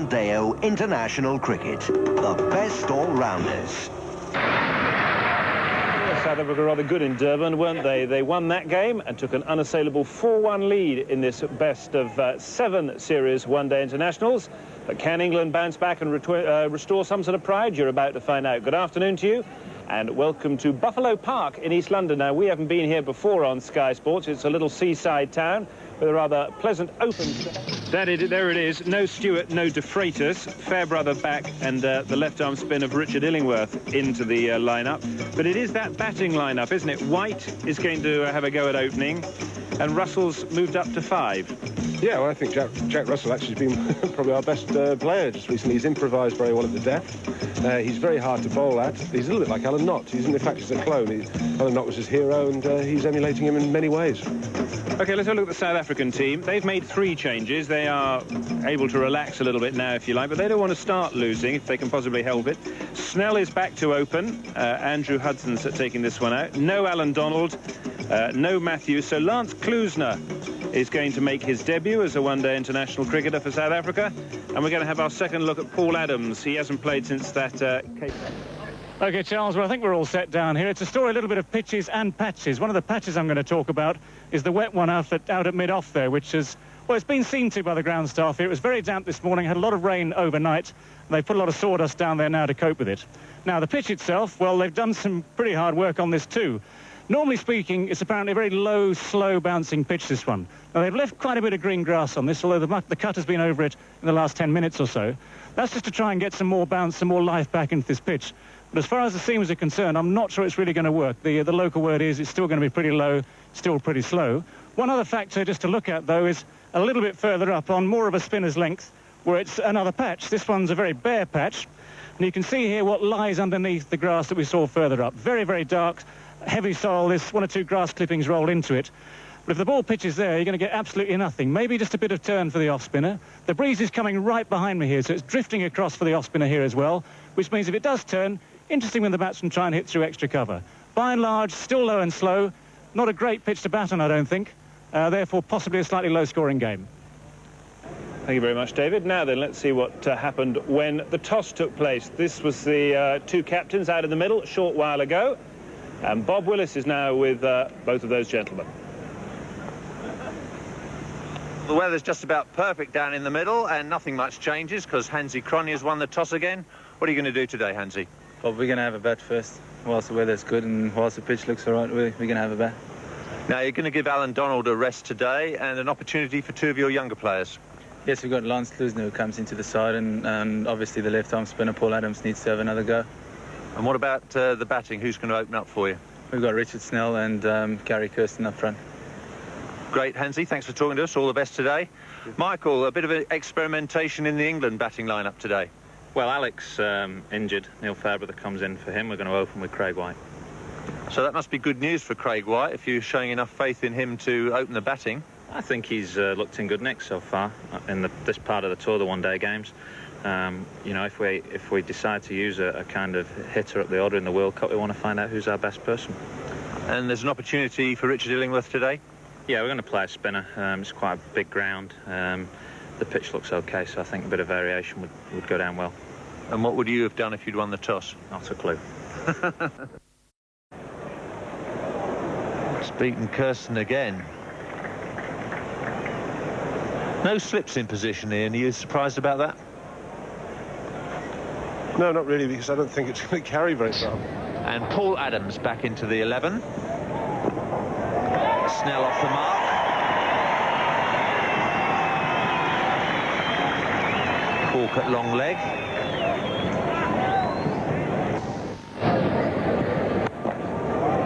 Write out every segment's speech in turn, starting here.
Mondeo international cricket. The best all-rounders. South Africa were rather good in Durban, weren't they? They won that game and took an unassailable 4-1 lead in this best of 7 series one-day internationals. But can England bounce back and restore some sort of pride? You're about to find out. Good afternoon to you, and welcome to Buffalo Park in East London. Now, we haven't been here before on Sky Sports. It's a little seaside town with a rather pleasant open... There it is. No Stewart, no De Freitas. Fairbrother back, and the left-arm spin of Richard Illingworth into the lineup. But it is that batting lineup, isn't it? White is going to have a go at opening, and Russell's moved up to 5. Yeah, well, I think Jack Russell actually has been probably our best player just recently. He's improvised very well at the death. He's very hard to bowl at. He's a little bit like Alan Knott. In fact, he's a clone. Alan Knott was his hero, and he's emulating him in many ways. OK, let's have a look at the South African team. They've made 3 changes. They are able to relax a little bit now, if you like, but they don't want to start losing if they can possibly help it. Snell is back to open. Andrew Hudson's taking this one out. No Alan Donald, no Matthews. So Lance Klusener is going to make his debut as a one-day international cricketer for South Africa. And we're going to have our second look at Paul Adams. He hasn't played since that... OK, Charles, well, I think we're all set down here. It's a story, a little bit of pitches and patches. One of the patches I'm going to talk about is the wet one out at mid-off there, which is, well, it's been seen to by the ground staff here. It was very damp this morning, had a lot of rain overnight. They put a lot of sawdust down there now to cope with it. Now, the pitch itself, well, they've done some pretty hard work on this too. Normally speaking, it's apparently a very low, slow bouncing pitch, this one. Now, they've left quite a bit of green grass on this, although the cut has been over it in the last 10 minutes or so. That's just to try and get some more bounce, some more life back into this pitch. But as far as the seamers are concerned, I'm not sure it's really going to work. The local word is it's still going to be pretty low, still pretty slow. One other factor just to look at, though, is a little bit further up on more of a spinner's length, where it's another patch. This one's a very bare patch. And you can see here what lies underneath the grass that we saw further up. Very, very dark, heavy soil. There's 1 or 2 grass clippings rolled into it. But if the ball pitches there, you're going to get absolutely nothing. Maybe just a bit of turn for the off-spinner. The breeze is coming right behind me here, so it's drifting across for the off-spinner here as well, which means if it does turn, interesting when the batsmen try and hit through extra cover. By and large, still low and slow. Not a great pitch to bat on, I don't think. Therefore, possibly a slightly low-scoring game. Thank you very much, David. Now then, let's see what happened when the toss took place. This was the 2 captains out in the middle a short while ago. And Bob Willis is now with both of those gentlemen. The weather's just about perfect down in the middle, and nothing much changes because Hansi Cronje won the toss again. What are you going to do today, Hansi? Well, we're going to have a bat first. Whilst the weather's good and whilst the pitch looks all right, we're going to have a bat. Now, you're going to give Alan Donald a rest today and an opportunity for 2 of your younger players. Yes, we've got Lance Klusener who comes into the side, and obviously the left-arm spinner, Paul Adams, needs to have another go. And what about the batting? Who's going to open up for you? We've got Richard Snell and Gary Kirsten up front. Great, Hansi. Thanks for talking to us. All the best today. Michael, a bit of an experimentation in the England batting lineup today. Well, Alex injured. Neil Fairbrother comes in for him. We're going to open with Craig White. So that must be good news for Craig White if you're showing enough faith in him to open the batting. I think he's looked in good nick so far in this part of the tour, the one-day games. You know, if we decide to use a kind of hitter at the order in the World Cup, we want to find out who's our best person. And there's an opportunity for Richard Illingworth today? Yeah, we're going to play a spinner. It's quite a big ground. The pitch looks OK, so I think a bit of variation would go down well. And what would you have done if you'd won the toss? Not a clue. It's beaten Kirsten again. No slips in position, Ian. Are you surprised about that? No, not really, because I don't think it's going to carry very far. And Paul Adams back into the 11. Snell off the mark. Cork at long leg.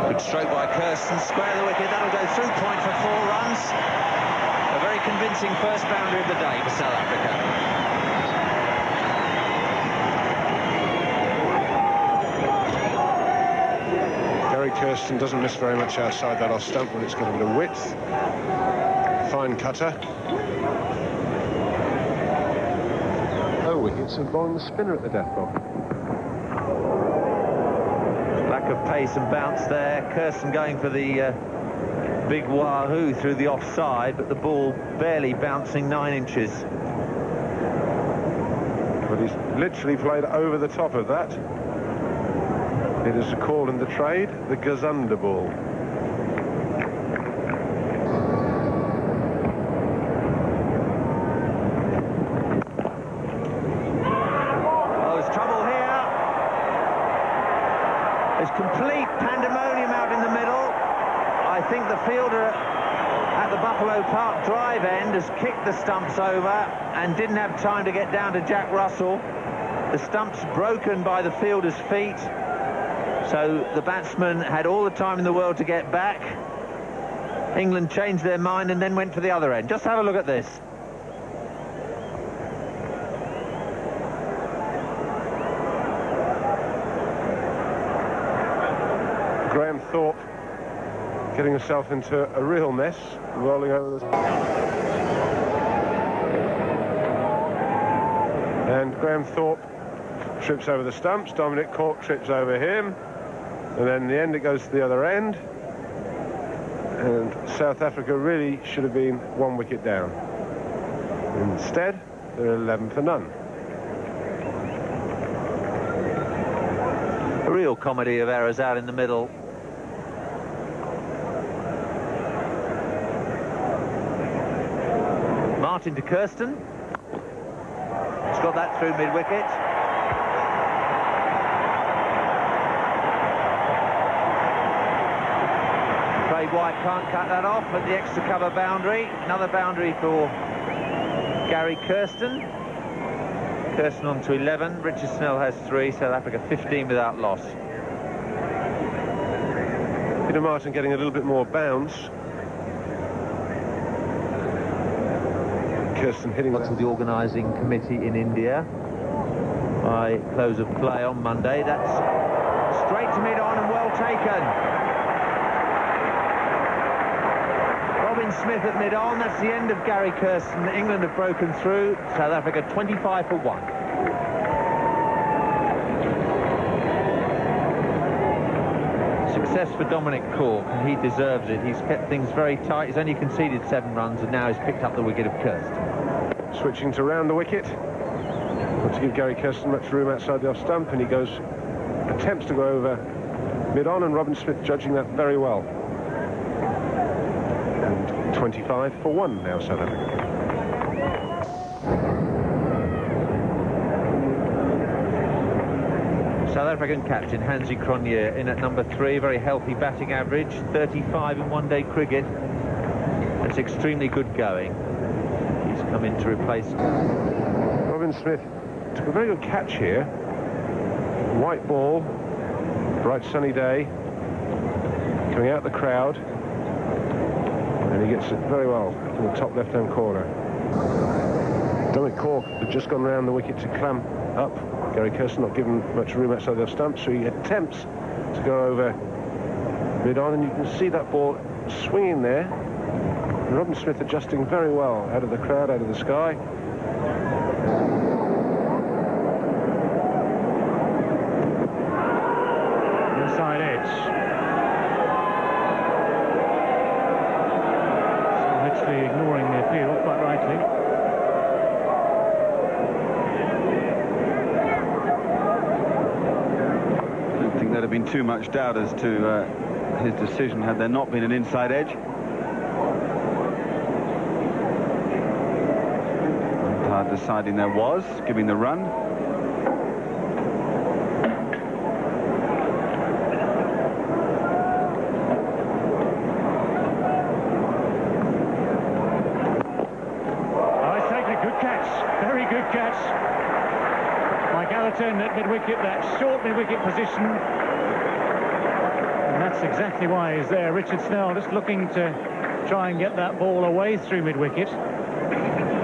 Good stroke by Kirsten. Square the wicket. That'll go through point for 4 runs. A very convincing first boundary of the day for South Africa. Kirsten doesn't miss very much outside that off stump when it's got a bit of width. Fine cutter. Oh, wickets and bowling the spinner at the death ball. Lack of pace and bounce there. Kirsten going for the big wahoo through the offside, but the ball barely bouncing 9 inches. but he's literally played over the top of that. It is a call in the trade, the Gazunder ball. Complete pandemonium out in the middle. I think the fielder at the Buffalo Park drive end has kicked the stumps over and didn't have time to get down to Jack Russell. The stumps broken by the fielder's feet, so the batsman had all the time in the world to get back. England changed their mind and then went for the other end. Just have a look at this. Graham Thorpe getting himself into a real mess, rolling over the... And Graham Thorpe trips over the stumps, Dominic Cork trips over him, and then in the end it goes to the other end, and South Africa really should have been 1 wicket down. Instead, they're 11 for none. A real comedy of errors out in the middle. Martin to Kirsten. He's got that through mid-wicket. Craig White can't cut that off at the extra cover boundary. Another boundary for Gary Kirsten. Kirsten on to 11. Richard Snell has 3. South Africa 15 without loss. Peter Martin getting a little bit more bounce. Kirsten hitting To the organising committee in India by close of play on Monday. That's straight to mid-on and well taken. Robin Smith at mid-on. That's the end of Gary Kirsten. England have broken through. South Africa 25 for 1. Success for Dominic Cork, and he deserves it. He's kept things very tight. He's only conceded 7 runs, and now he's picked up the wicket of Kirsten. switching to round the wicket. Not to give Gary Kirsten much room outside the off stump, and he attempts to go over mid-on, and Robin Smith judging that very well. And 25 for 1 now, South Africa. South African captain Hansie Cronje in at number 3, very healthy batting average, 35 in one-day cricket. That's extremely good going. He's come in to replace... Robin Smith took a very good catch here. White ball, bright sunny day, coming out the crowd, and he gets it very well in the top left-hand corner. Dominic Cork had just gone round the wicket to clamp up. Gary Kirsten not given much room outside the stump, so he attempts to go over mid-on, and you can see that ball swinging there. And Robin Smith adjusting very well out of the crowd, out of the sky. Inside edge. So literally ignoring the appeal, quite rightly. There'd have been too much doubt as to his decision had there not been an inside edge. Umpire deciding there was, giving the run. Oh, he's taken a good catch, very good catch. Mike Allerton at mid-wicket, that short mid-wicket position. And that's exactly why he's there. Richard Snell just looking to try and get that ball away through mid-wicket.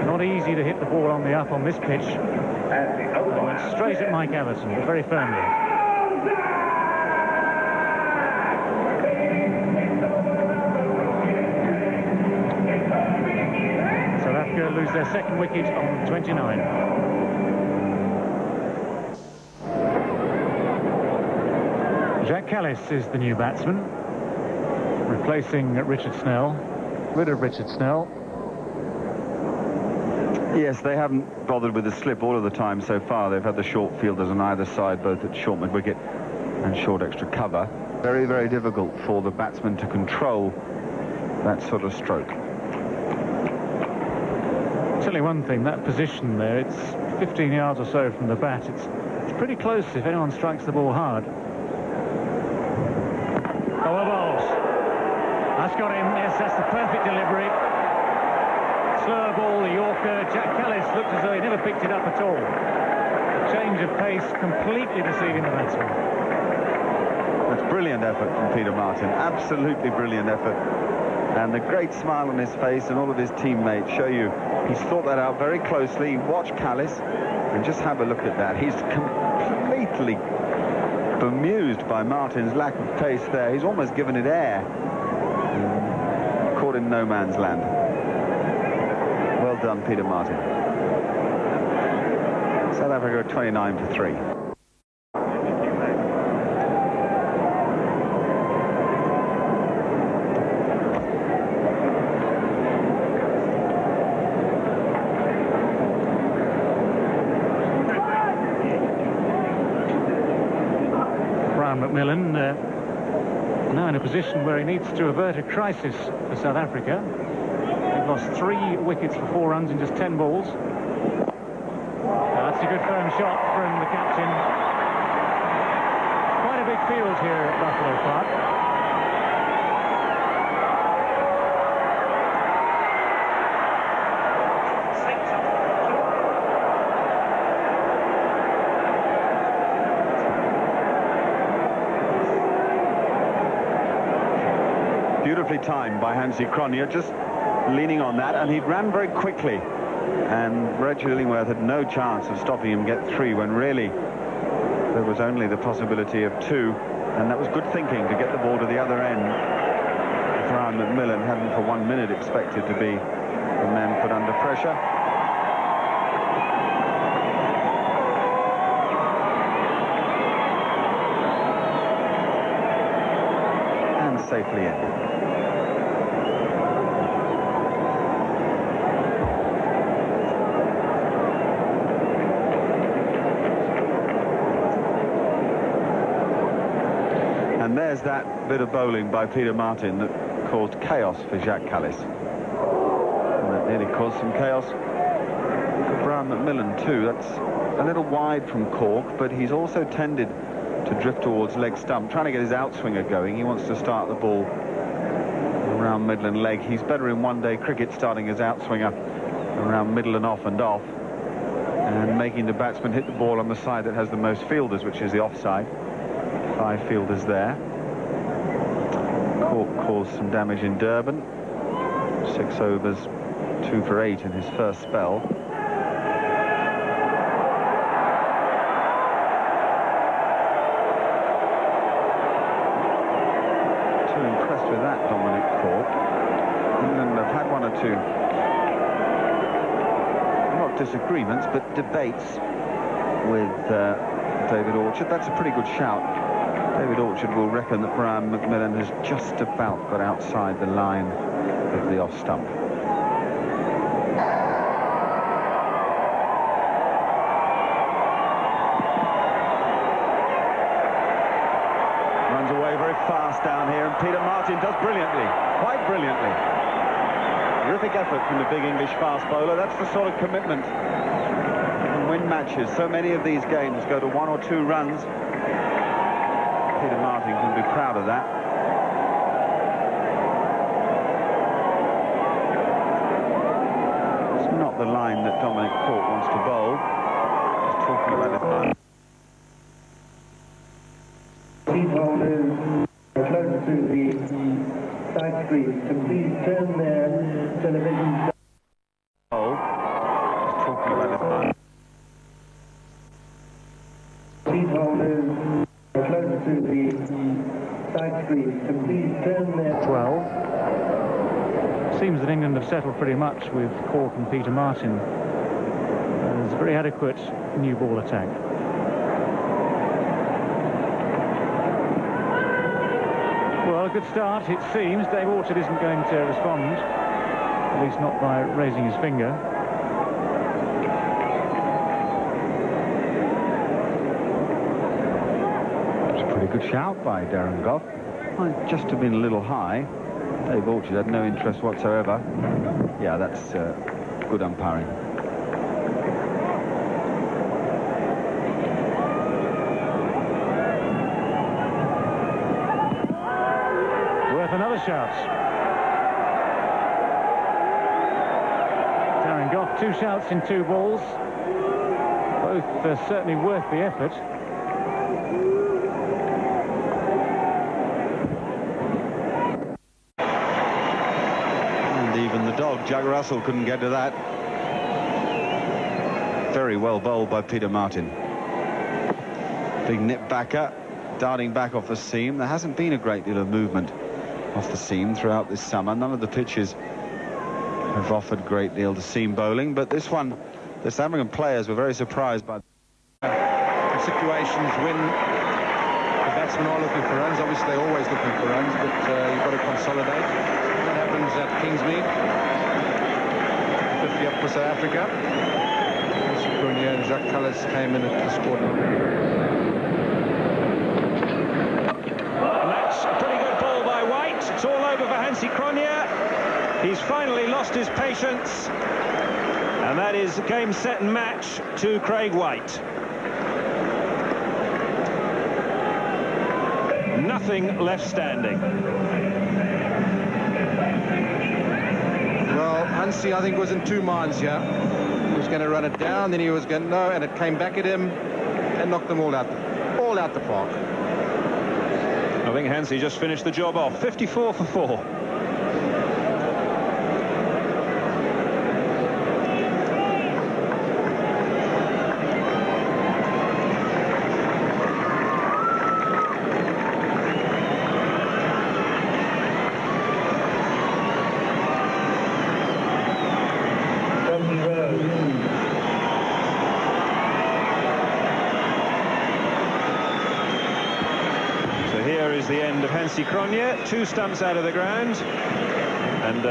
Not easy to hit the ball on the up on this pitch. It went straight at Mike Allerton, but very firmly. South Africa lose their second wicket on 29. Jack Callis is the new batsman, replacing Richard Snell. Rid of Richard Snell. Yes, they haven't bothered with the slip all of the time so far. They've had the short fielders on either side, both at short mid-wicket and short extra cover. Very, very difficult for the batsman to control that sort of stroke. I'll tell you one thing, that position there, it's 15 yards or so from the bat. It's pretty close if anyone strikes the ball hard. Oh, a bowls. That's got him. Yes, that's the perfect delivery. Slower ball, the Yorker. Jack Callis looked as though he never picked it up at all. A change of pace, completely deceiving the batsman. That's brilliant effort from Peter Martin. Absolutely brilliant effort. And the great smile on his face, and all of his teammates show you he's thought that out very closely. Watch Callis and just have a look at that. He's completely bemused by Martin's lack of pace there. He's almost given it air. Caught in no man's land. Well done, Peter Martin. South Africa 29 for 3. McMillan now in a position where he needs to avert a crisis for South Africa. They've lost 3 wickets for 4 runs in just 10 balls. That's a good firm shot from the captain. Quite a big field here at Buffalo Park. Beautifully timed by Hansie Cronje, just leaning on that, and he ran very quickly, and Reg Illingworth had no chance of stopping him get 3 when really there was only the possibility of 2, and that was good thinking to get the ball to the other end. Brian McMillan hadn't for 1 minute expected to be the man put under pressure. And safely in. And there's that bit of bowling by Peter Martin that caused chaos for Jacques Callis. And that nearly caused some chaos for Brian McMillan too. That's a little wide from Cork, but he's also tended to drift towards leg stump, trying to get his outswinger going. He wants to start the ball around middle and leg. He's better in one-day cricket starting his outswinger around middle and off, and making the batsman hit the ball on the side that has the most fielders, which is the offside. 5 fielders there. Cork caused some damage in Durban. 6 overs, 2 for 8 in his first spell. Too impressed with that, Dominic Cork. England have had 1 or 2, not disagreements, but debates with David Orchard. That's a pretty good shout. David Orchard will reckon that Brian McMillan has just about got outside the line of the off stump. Runs away very fast down here, and Peter Martin does brilliantly, quite brilliantly. Terrific effort from the big English fast bowler. That's the sort of commitment and win matches. So many of these games go to 1 or 2 runs. Peter Martin can be proud of that. It's not the line that Dominic Cork wants to bowl. He's talking about his line. Please holders close to the side screen to please turn their television. He's talking about his line. Please holders close to the side screen to please turn their 12. Seems that England have settled pretty much with Cork and Peter Martin. There's a very adequate new ball attack. Well, a good start, it seems. Dave Orchard isn't going to respond, at least not by raising his finger. Good shout by Darren Goff. Might just have been a little high. Dave Orchard had no interest whatsoever. Yeah, that's good umpiring. Worth another shout. Darren Goff, 2 shouts in 2 balls. Both certainly worth the effort. And even the dog, Jack Russell, couldn't get to that. Very well bowled by Peter Martin. Big nip backer, darting back off the seam. There hasn't been a great deal of movement off the seam throughout this summer. None of the pitches have offered a great deal to seam bowling, but this one, the South African players were very surprised by situations when the batsmen are looking for runs. Obviously, they're always looking for runs, but you've got to consolidate. That happens at Kingsmead. 50 up for South Africa. Cronje and Jacques Callis came in at the score. And that's a pretty good ball by White. It's all over for Hansie Cronje. He's finally lost his patience. And that is game, set and match to Craig White. Nothing left standing. Well, Hansie, I think, was in 2 minds here. He was going to run it down, then he was going to no, and it came back at him and knocked them all out the park. I think Hansie just finished the job off. 54 for 4. The end of Hansie Cronje, 2 stumps out of the ground, and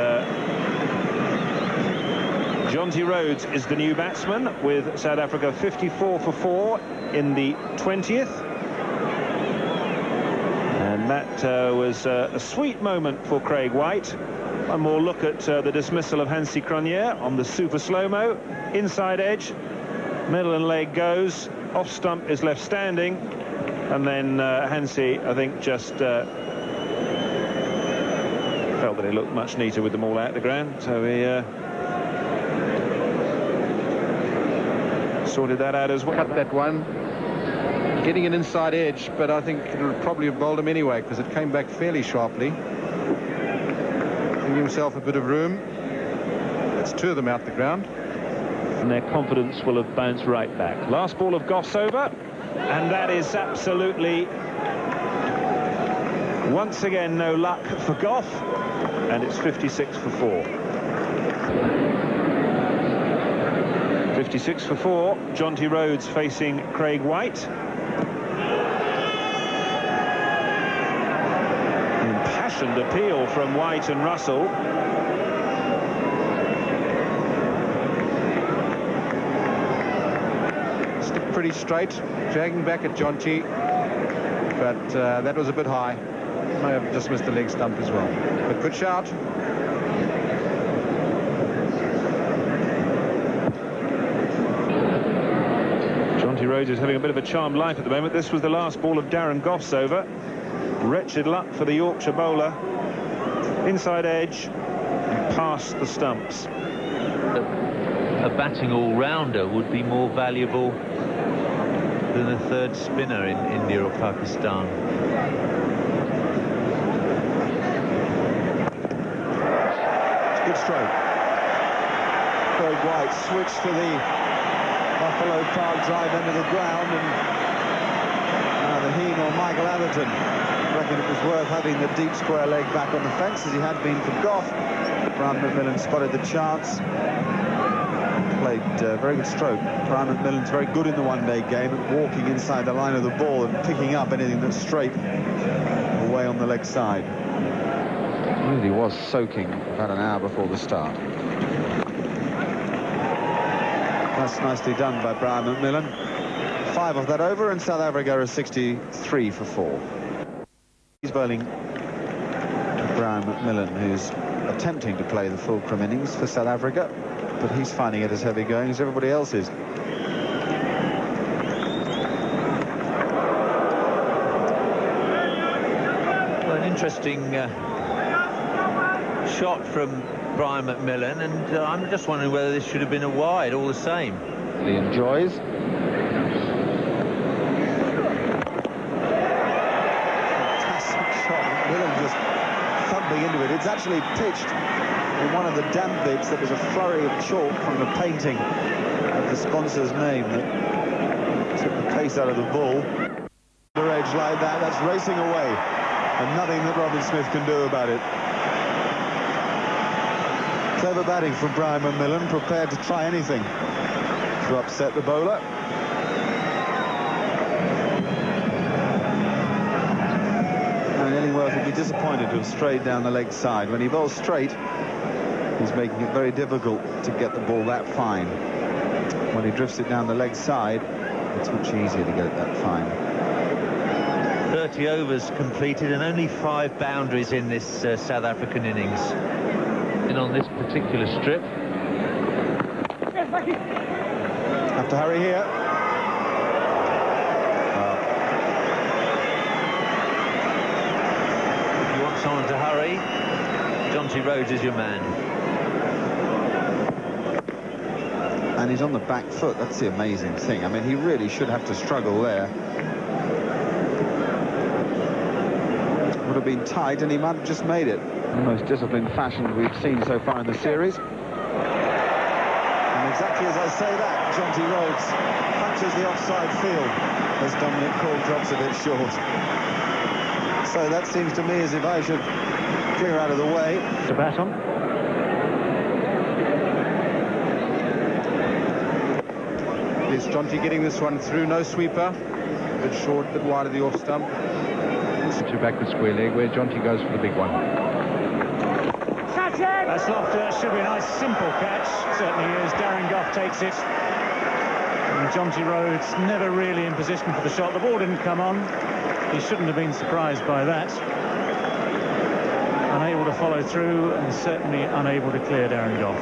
Jonty Rhodes is the new batsman with South Africa 54 for 4 in the 20th, and that was a sweet moment for Craig White. One more look at the dismissal of Hansie Cronje on the super slow-mo. Inside edge, middle and leg goes, off stump is left standing. And then Hansie, I think, just felt that he looked much neater with them all out the ground, so he sorted that out as well. Cut that one, getting an inside edge, but I think it would probably have bowled him anyway because it came back fairly sharply. Giving himself a bit of room. That's 2 of them out the ground. And their confidence will have bounced right back. Last ball of Goff's over. And that is absolutely, once again, no luck for Goff, and it's 56 for 4. 56 for 4, Jonty Rhodes facing Craig White. An impassioned appeal from White and Russell. Pretty straight, dragging back at Jonty, but that was a bit high. May have just missed the leg stump as well, but good shout. Jonty Rhodes is having a bit of a charmed life at the moment. This was the last ball of Darren Goff's over. Wretched luck for the Yorkshire bowler. Inside edge and past the stumps. A batting all-rounder would be more valuable than a 3rd spinner in India or Pakistan. Good stroke. Craig White switched to the Buffalo Park drive end of the ground, and neither he nor Michael Atherton reckoned it was worth having the deep square leg back on the fence as he had been for Goff. Brian McMillan spotted the chance. Played very good stroke. Brian McMillan's very good in the one-day game at walking inside the line of the ball and picking up anything that's straight away on the leg side. Really was soaking about an hour before the start. That's nicely done by Brian McMillan. 5 of that over, and South Africa are 63 for 4. He's bowling Brian McMillan, who's attempting to play the fulcrum innings for South Africa, but he's finding it as heavy going as everybody else is. Well, an interesting shot from Brian McMillan, and I'm just wondering whether this should have been a wide all the same. He enjoys. Fantastic shot. McMillan just thumping into it. It's actually pitched in one of the damp bits. There was a flurry of chalk from the painting of the sponsor's name that took the pace out of the ball. The edge like that, that's racing away, and nothing that Robin Smith can do about it. Clever batting from Brian McMillan, prepared to try anything to upset the bowler. And Illingworth would be disappointed to have strayed down the leg side. When he bowls straight, he's making it very difficult to get the ball that fine. When he drifts it down the leg side, it's much easier to get it that fine. 30 overs completed and only 5 boundaries in this South African innings. And on this particular strip, have to hurry here. if you want someone to hurry, Jonty Rhodes is your man. And he's on the back foot. That's the amazing thing. I mean, he really should have to struggle there. Would have been tight, and he might have just made it. The most disciplined fashion we've seen so far in the series. And exactly as I say that, Jonty Rhodes punches the offside field as Dominic Cole drops a bit short. So that seems to me as if I should clear out of the way. To bat on. Is Jonty getting this one through? No sweeper. A bit short, a bit wide of the off stump. To backward square leg where Jonty goes for the big one. That's lofted. That should be a nice simple catch. Certainly is. Darren Gough takes it. And Jonty Rhodes never really in position for the shot. The ball didn't come on. He shouldn't have been surprised by that. Unable to follow through, and certainly unable to clear Darren Gough.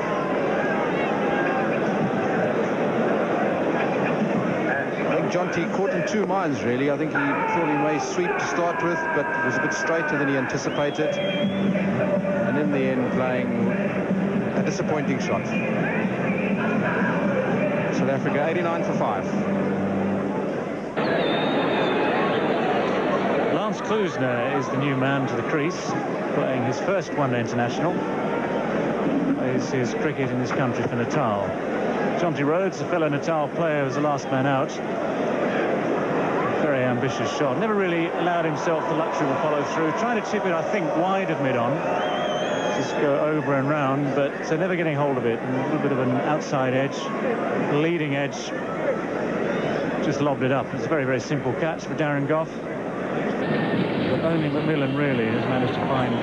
Jonty caught in two minds, really. I think he thought he may sweep to start with, but it was a bit straighter than he anticipated. And in the end, playing a disappointing shot. South Africa 89 for 5. Lance Klusener is the new man to the crease, playing his first one-day international. Plays his cricket in this country for Natal. Jonty Rhodes, a fellow Natal player, was the last man out. Very ambitious shot. Never really allowed himself the luxury to follow through. Trying to chip it, I think, wide of mid-on. Just go over and round, but never getting hold of it. And a little bit of an outside edge, leading edge. Just lobbed it up. It's a very, very simple catch for Darren Gough. But only McMillan really has managed to find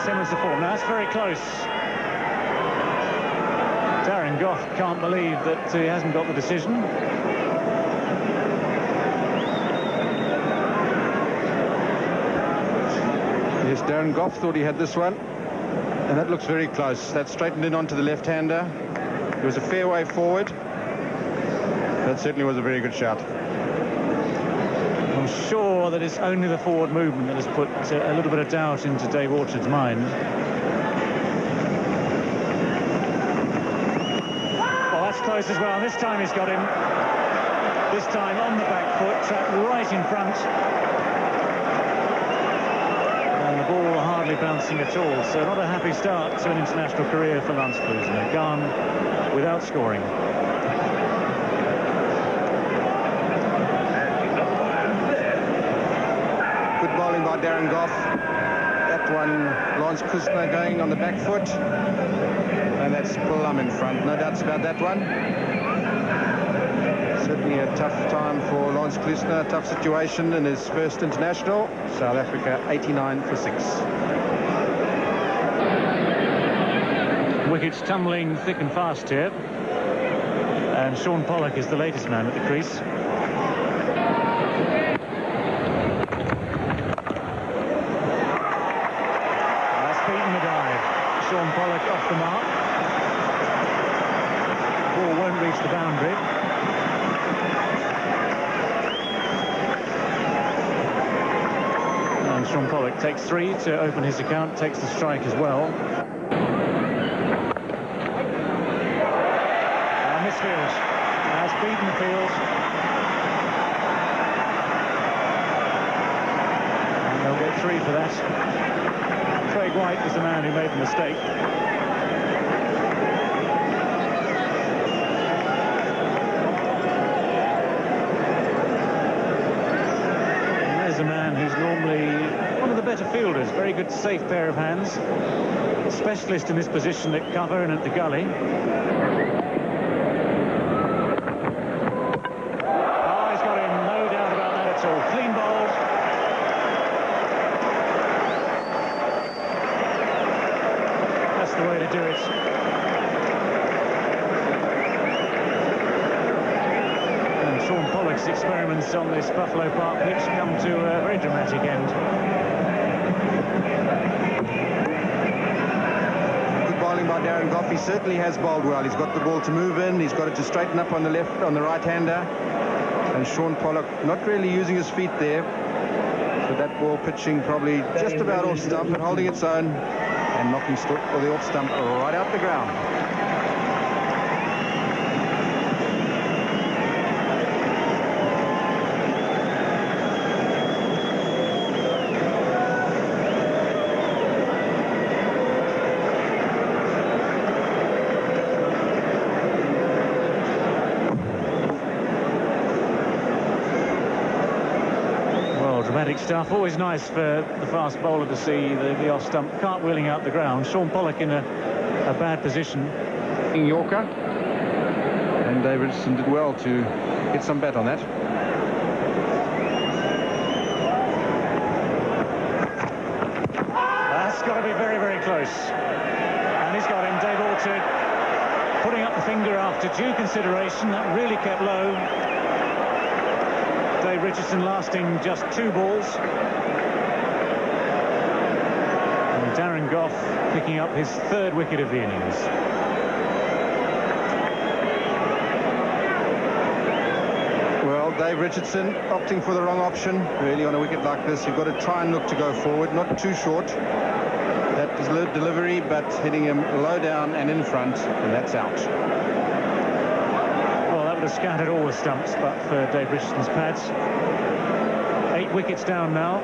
semblance of form. Now that's very close. Darren Gough can't believe that he hasn't got the decision. Yes, Darren Gough thought he had this one, and that looks very close. That straightened in onto the left-hander. It was a fair way forward. That certainly was a very good shot. I'm sure that it's only the forward movement that has put a little bit of doubt into Dave Orchard's mind. Well, that's close as well. This time he's got him. This time on the back foot, trapped right in front. And the ball hardly bouncing at all. So not a happy start to an international career for Lance Klusener. Gone without scoring. Good bowling by Darren Gough. That one, Lance Klusener going on the back foot. And that's plumb in front. No doubts about that one. Certainly a tough time for Lance Klusener, a tough situation in his first international. South Africa 89 for 6. Wickets tumbling thick and fast here. And Sean Pollock is the latest man at the crease. Pollock off the mark. Ball won't reach the boundary. And Sean Pollock takes 3 to open his account, takes the strike as well. Misfield has beaten the field. And they'll get 3 for that. Craig White was the man who made the mistake. And there's a man who's normally one of the better fielders. Very good, safe pair of hands. A specialist in this position at cover and at the gully. Clean bowled. That's the way to do it. And Sean Pollock's experiments on this Buffalo Park pitch come to a very dramatic end. Good bowling by Darren Goff. He certainly has bowled well. He's got the ball to move in. He's got it to straighten up on the left, on the right-hander. And Sean Pollock not really using his feet there. So that ball pitching probably just about off stump and holding its own and knocking the off stump right out the ground. Dramatic stuff. Always nice for the fast bowler to see the off stump cartwheeling out the ground. Sean Pollock in a bad position. Yorker. And Dave Richardson did well to get some bet on that. That's got to be very, very close. And he's got him. Dave Orchard putting up the finger after due consideration. That really kept low. Dave Richardson lasting just 2 balls. And Darren Goff picking up his 3rd wicket of the innings. Well, Dave Richardson opting for the wrong option. Really, on a wicket like this, you've got to try and look to go forward, not too short. That is low delivery, but hitting him low down and in front, and that's out. Would have scattered all the stumps, but for Dave Richardson's pads. 8 wickets down now.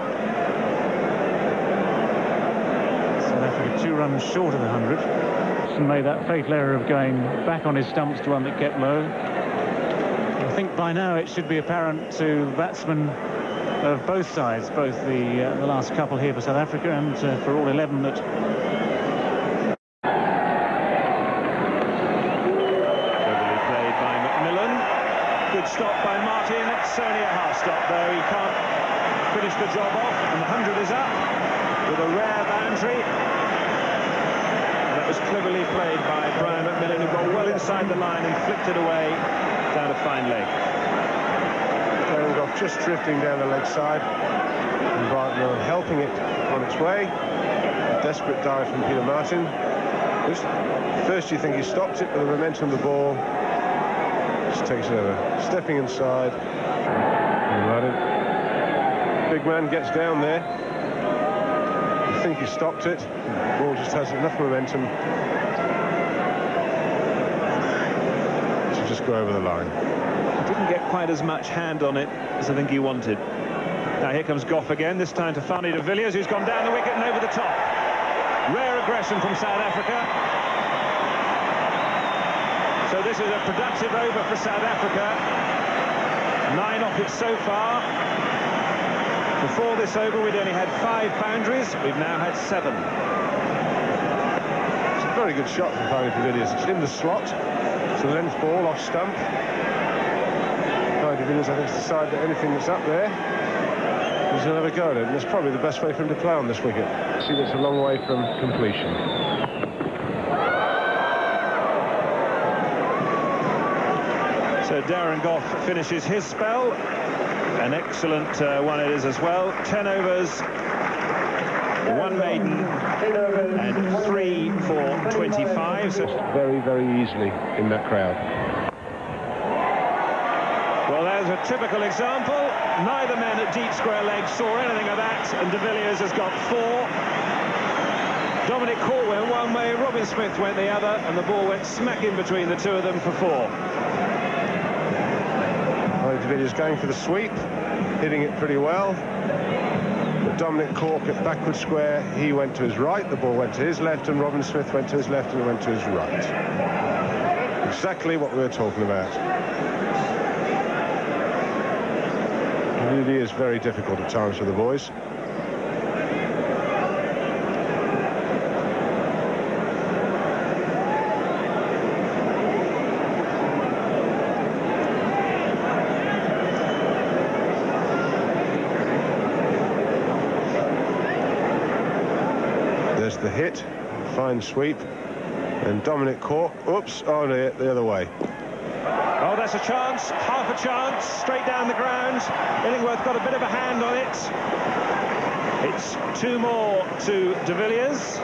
South Africa 2 runs short of the 100. And made that fatal error of going back on his stumps to one that kept low. I think by now it should be apparent to batsmen of both sides, both the last couple here for South Africa and for all 11 that stop by Martin. It's only a half stop though. He can't finish the job off, and the 100 is up with a rare boundary. And that was cleverly played by Brian McMillan, who got well inside the line and flicked it away down a fine leg. Darren Goff just drifting down the leg side and Brian McMillan helping it on its way. A desperate dive from Peter Martin. First you think he stopped it, but the momentum of the ball just takes it over. Stepping inside. Big man gets down there. You think he stopped it. The ball just has enough momentum to just go over the line. He didn't get quite as much hand on it as I think he wanted. Now here comes Goff again, this time to Fani de Villiers, who's gone down the wicket and over the top. Rare aggression from South Africa. So this is a productive over for South Africa. 9 off it so far. Before this over, we'd only had 5 boundaries. We've now had 7. It's a very good shot from Fani de Villiers. It's in the slot. It's a length ball off stump. Fani de Villiers, I think, has decided that anything that's up there, he's going to have a go at it. And it's probably the best way for him to play on this wicket. See, that's a long way from completion. So Darren Goff finishes his spell. An excellent one it is as well. 10 overs, 1 maiden and 3 for 25. So Very, very easily in that crowd. well, there's a typical example. Neither men at deep square legs saw anything of that, and de Villiers has got 4. Dominic Court went one way, Robin Smith went the other, and the ball went smack in between the two of them for 4. Well, de Villiers going for the sweep, hitting it pretty well. But Dominic Cork at backward square, he went to his right, the ball went to his left, and Robin Smith went to his left and it went to his right. Exactly what we were talking about. It really is very difficult at times for the boys. There's the hit, fine sweep, and Dominic Cork, oops, oh no, the other way. Oh, that's a chance, half a chance, straight down the ground. Illingworth got a bit of a hand on it. It's 2 more to de Villiers.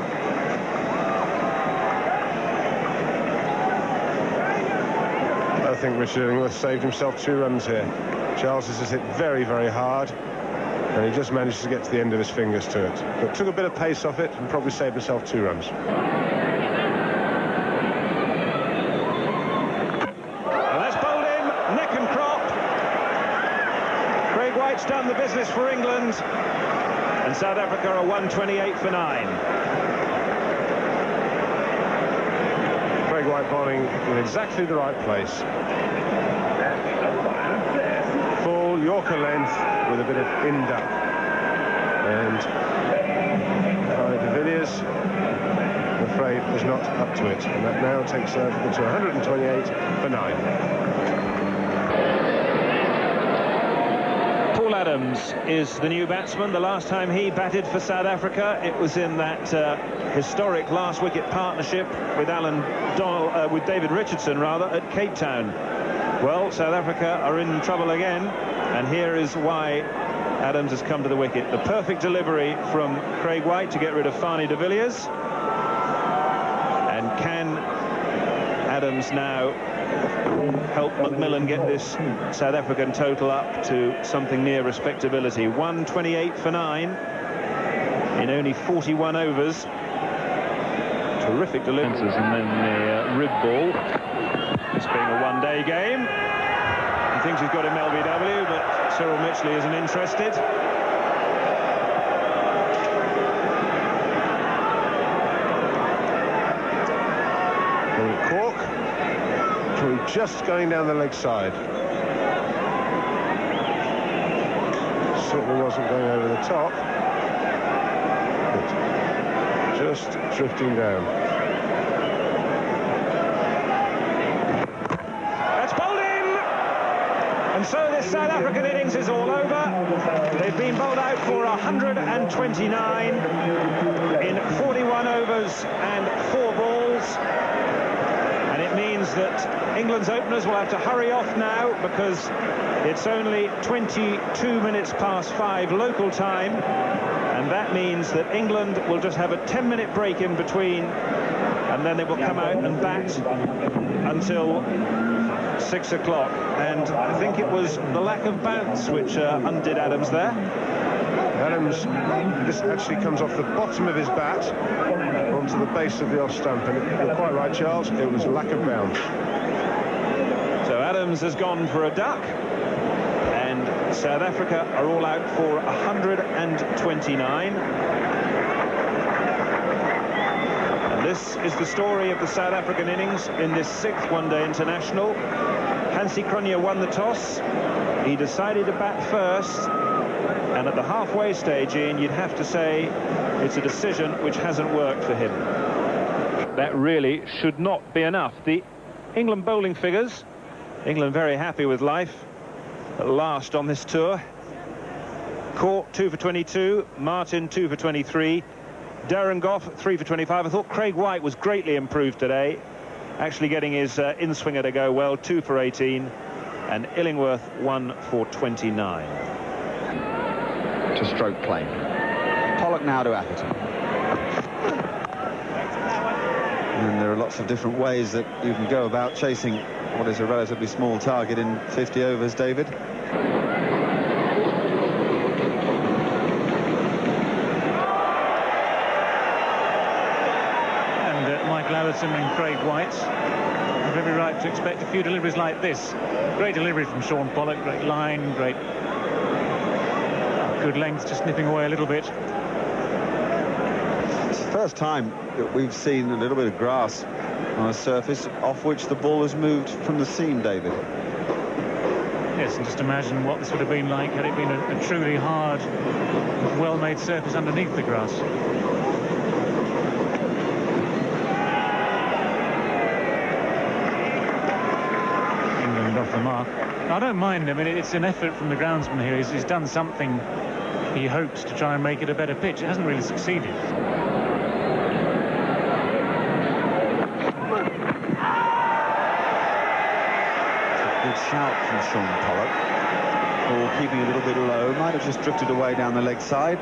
I think Richard Illingworth saved himself 2 runs here. Charles has hit very, very hard, and he just managed to get to the end of his fingers to it. But took a bit of pace off it and probably saved himself 2 runs. Done the business for England, and South Africa are 128 for 9. Craig White bowling in exactly the right place. Full Yorker length with a bit of in-duck. And de Villiers, I'm afraid, was not up to it. And that now takes South Africa to 128 for 9. Adams is the new batsman. The last time he batted for South Africa, it was in that historic last wicket partnership with with David Richardson rather, at Cape Town. Well, South Africa are in trouble again, and here is why Adams has come to the wicket. The perfect delivery from Craig White to get rid of Fani de Villiers. And can Adams now help Macmillan get this South African total up to something near respectability? 128 for 9 in only 41 overs. Terrific deliveries, and then the rib ball. This being a one-day game, he thinks he's got him LBW, but Cyril Mitchley isn't interested. Cork just going down the leg side. Certainly wasn't going over the top, but just drifting down. That's bowled in! And so this South African innings is all over. They've been bowled out for 129 in 41 overs and 4 balls. And it means that England's openers will have to hurry off now, because it's only 22 minutes past 5 local time, and that means that England will just have a 10-minute break in between, and then they will come out and bat until 6 o'clock. And I think it was the lack of bounce which undid Adams there. Adams, this actually comes off the bottom of his bat onto the base of the off stump, and you're quite right, Charles, it was a lack of bounce. So Adams has gone for a duck, and South Africa are all out for 129. And this is the story of the South African innings in this 6th one-day international. Hansie Cronje won the toss. He decided to bat first, and at the halfway stage, Ian, you'd have to say it's a decision which hasn't worked for him. That really should not be enough. The England bowling figures, England very happy with life at last on this tour. Cork 2 for 22, Martin 2 for 23, Darren Gough 3 for 25. I thought Craig White was greatly improved today, actually getting his in-swinger to go well, 2 for 18, and Illingworth 1 for 29. To stroke play. Pollock Pollock now to Atherton. And there are lots of different ways that you can go about chasing what is a relatively small target in 50 overs, David. And Michael Atherton and Craig White have every right to expect a few deliveries like this. Great delivery from Sean Pollock, great line, great good length, just nipping away a little bit. It's the first time that we've seen a little bit of grass on a surface off which the ball has moved from the seam, David. Yes, and just imagine what this would have been like had it been a truly hard, well-made surface underneath the grass. England off the mark. I don't mind. I mean, it's an effort from the groundsman here. He's done something he hopes to try and make it a better pitch. It hasn't really succeeded. Good shout from Sean Pollock. Ball keeping a little bit low. Might have just drifted away down the leg side.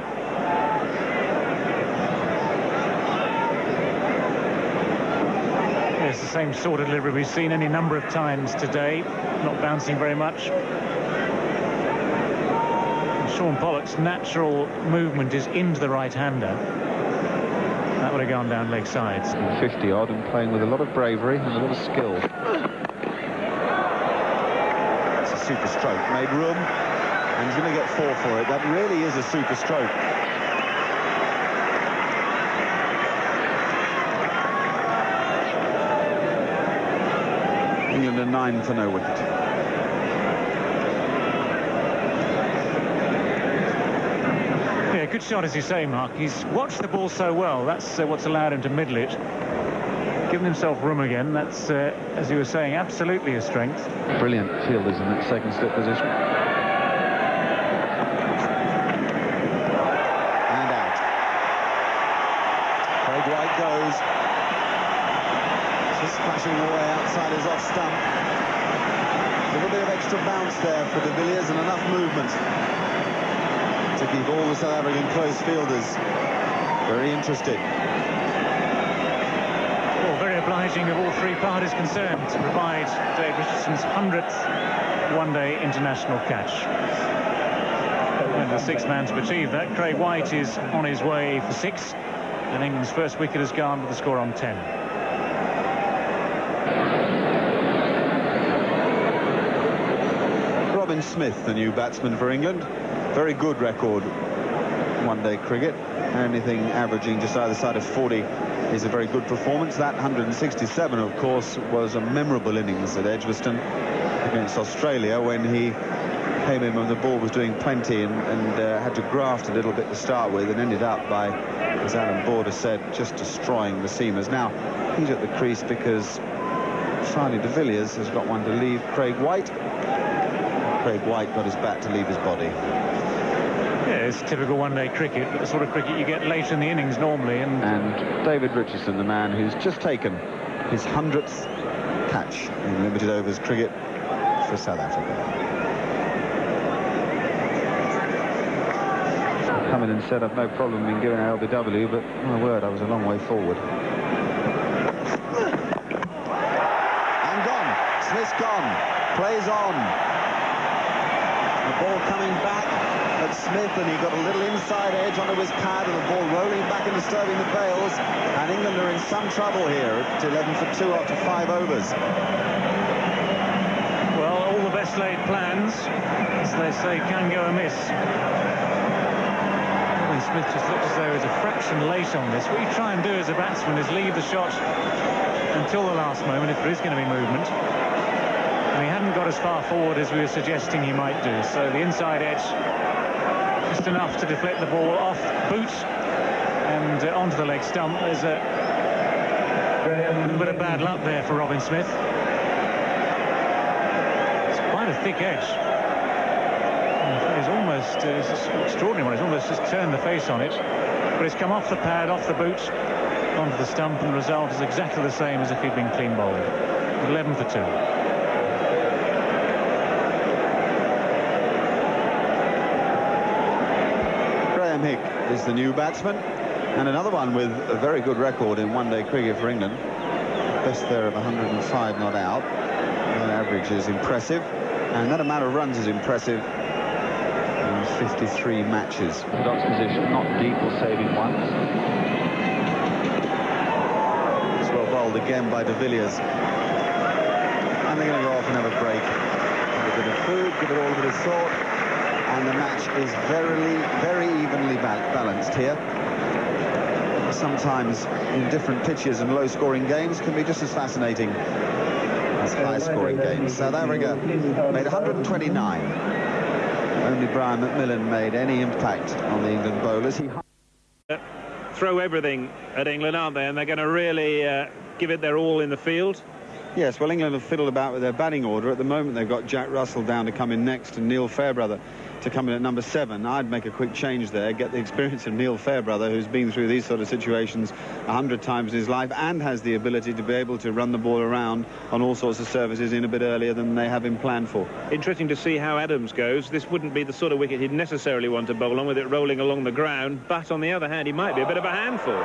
It's the same sort of delivery we've seen any number of times today. Not bouncing very much. Sean Pollock's natural movement is into the right-hander. That would have gone down leg sides. 50-odd and playing with a lot of bravery and a lot of skill. It's a super stroke. Made room, and he's going to get 4 for it. That really is a super stroke. England are 9 for no wicket. Good shot, as you say, Mark. He's watched the ball so well. That's what's allowed him to middle it. Given himself room again. That's, as you were saying, absolutely a strength. Brilliant fielders in that second slip position. And out. Craig White goes. Just smashing away outside his off stump. A little bit of extra bounce there for de Villiers and enough movement to keep all the South African close fielders very interested. Well, very obliging of all three parties concerned to provide Dave Richardson's 100th one-day international catch. And the sixth man to achieve that. Craig White is on his way for 6, and England's first wicket has gone with the score on 10. Robin Smith, the new batsman for England. Very good record one-day cricket. Anything averaging just either side of 40 is a very good performance. That 167, of course, was a memorable innings at Edgbaston against Australia when he came in when the ball was doing plenty and had to graft a little bit to start with and ended up by, as Alan Border said, just destroying the seamers. Now, he's at the crease because Charlie de Villiers has got one to leave Craig White. Craig White got his bat to leave his body. Yeah, it's typical one-day cricket, but the sort of cricket you get later in the innings normally. And David Richardson, the man who's just taken his 100th catch in limited overs cricket for South Africa. Come in and said I've no problem in giving an LBW, but my word, I was a long way forward. And gone. Smith's gone. Plays on. The ball coming back at Smith, and he got a little inside edge onto his pad, and the ball rolling back and disturbing the bails. And England are in some trouble here at 11 for 2 after 5 overs. Well, all the best laid plans, as they say, can go amiss. Smith just looks as though he's a fraction late on this. What you try and do as a batsman is leave the shot until the last moment if there is going to be movement. And he hadn't got as far forward as we were suggesting he might do. So the inside edge, just enough to deflect the ball off boot and onto the leg stump. There's a little bit of bad luck there for Robin Smith. It's quite a thick edge. It's almost it's extraordinary one. It's almost just turned the face on it, but it's come off the pad, off the boot, onto the stump, and the result is exactly the same as if he'd been clean bowled. 11 for 2. Graham Hick is the new batsman, and another one with a very good record in one-day cricket for England. Best there of 105 not out. That average is impressive, and that amount of runs is impressive in 53 matches. Orthodox position, not deep or saving ones. It's well bowled again by de Villiers. And they're going to go off and have a break. Give it a bit of food, give it all a bit of thought, and the match is very evenly balanced here. Sometimes in different pitches and low-scoring games can be just as fascinating as high-scoring games. South Africa made 129. Only Brian McMillan made any impact on the England bowlers. He throw everything at England, aren't they? And they're going to really give it their all in the field. Yes, well, England have fiddled about with their batting order. At the moment, they've got Jack Russell down to come in next and Neil Fairbrother to come in at number 7. I'd make a quick change there, get the experience of Neil Fairbrother, who's been through these sort of situations 100 times in his life and has the ability to be able to run the ball around on all sorts of surfaces in a bit earlier than they have him planned for. Interesting to see how Adams goes. This wouldn't be the sort of wicket he'd necessarily want to bowl on, with it rolling along the ground, but on the other hand, he might be a bit of a handful.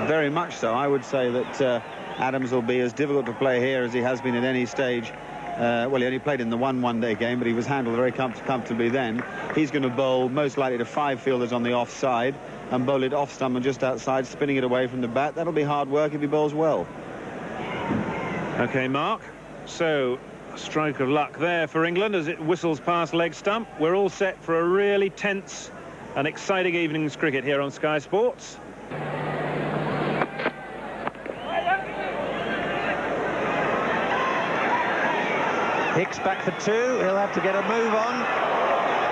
Very much so. I would say that Adams will be as difficult to play here as he has been at any stage. Well, he only played in the one-day game, but he was handled very comfortably then. He's going to bowl most likely to 5 fielders on the offside and bowl it off stump and just outside, spinning it away from the bat. That'll be hard work if he bowls well. OK, Mark. So, a stroke of luck there for England as it whistles past leg stump. We're all set for a really tense and exciting evening's cricket here on Sky Sports. Hicks back for 2. He'll have to get a move on,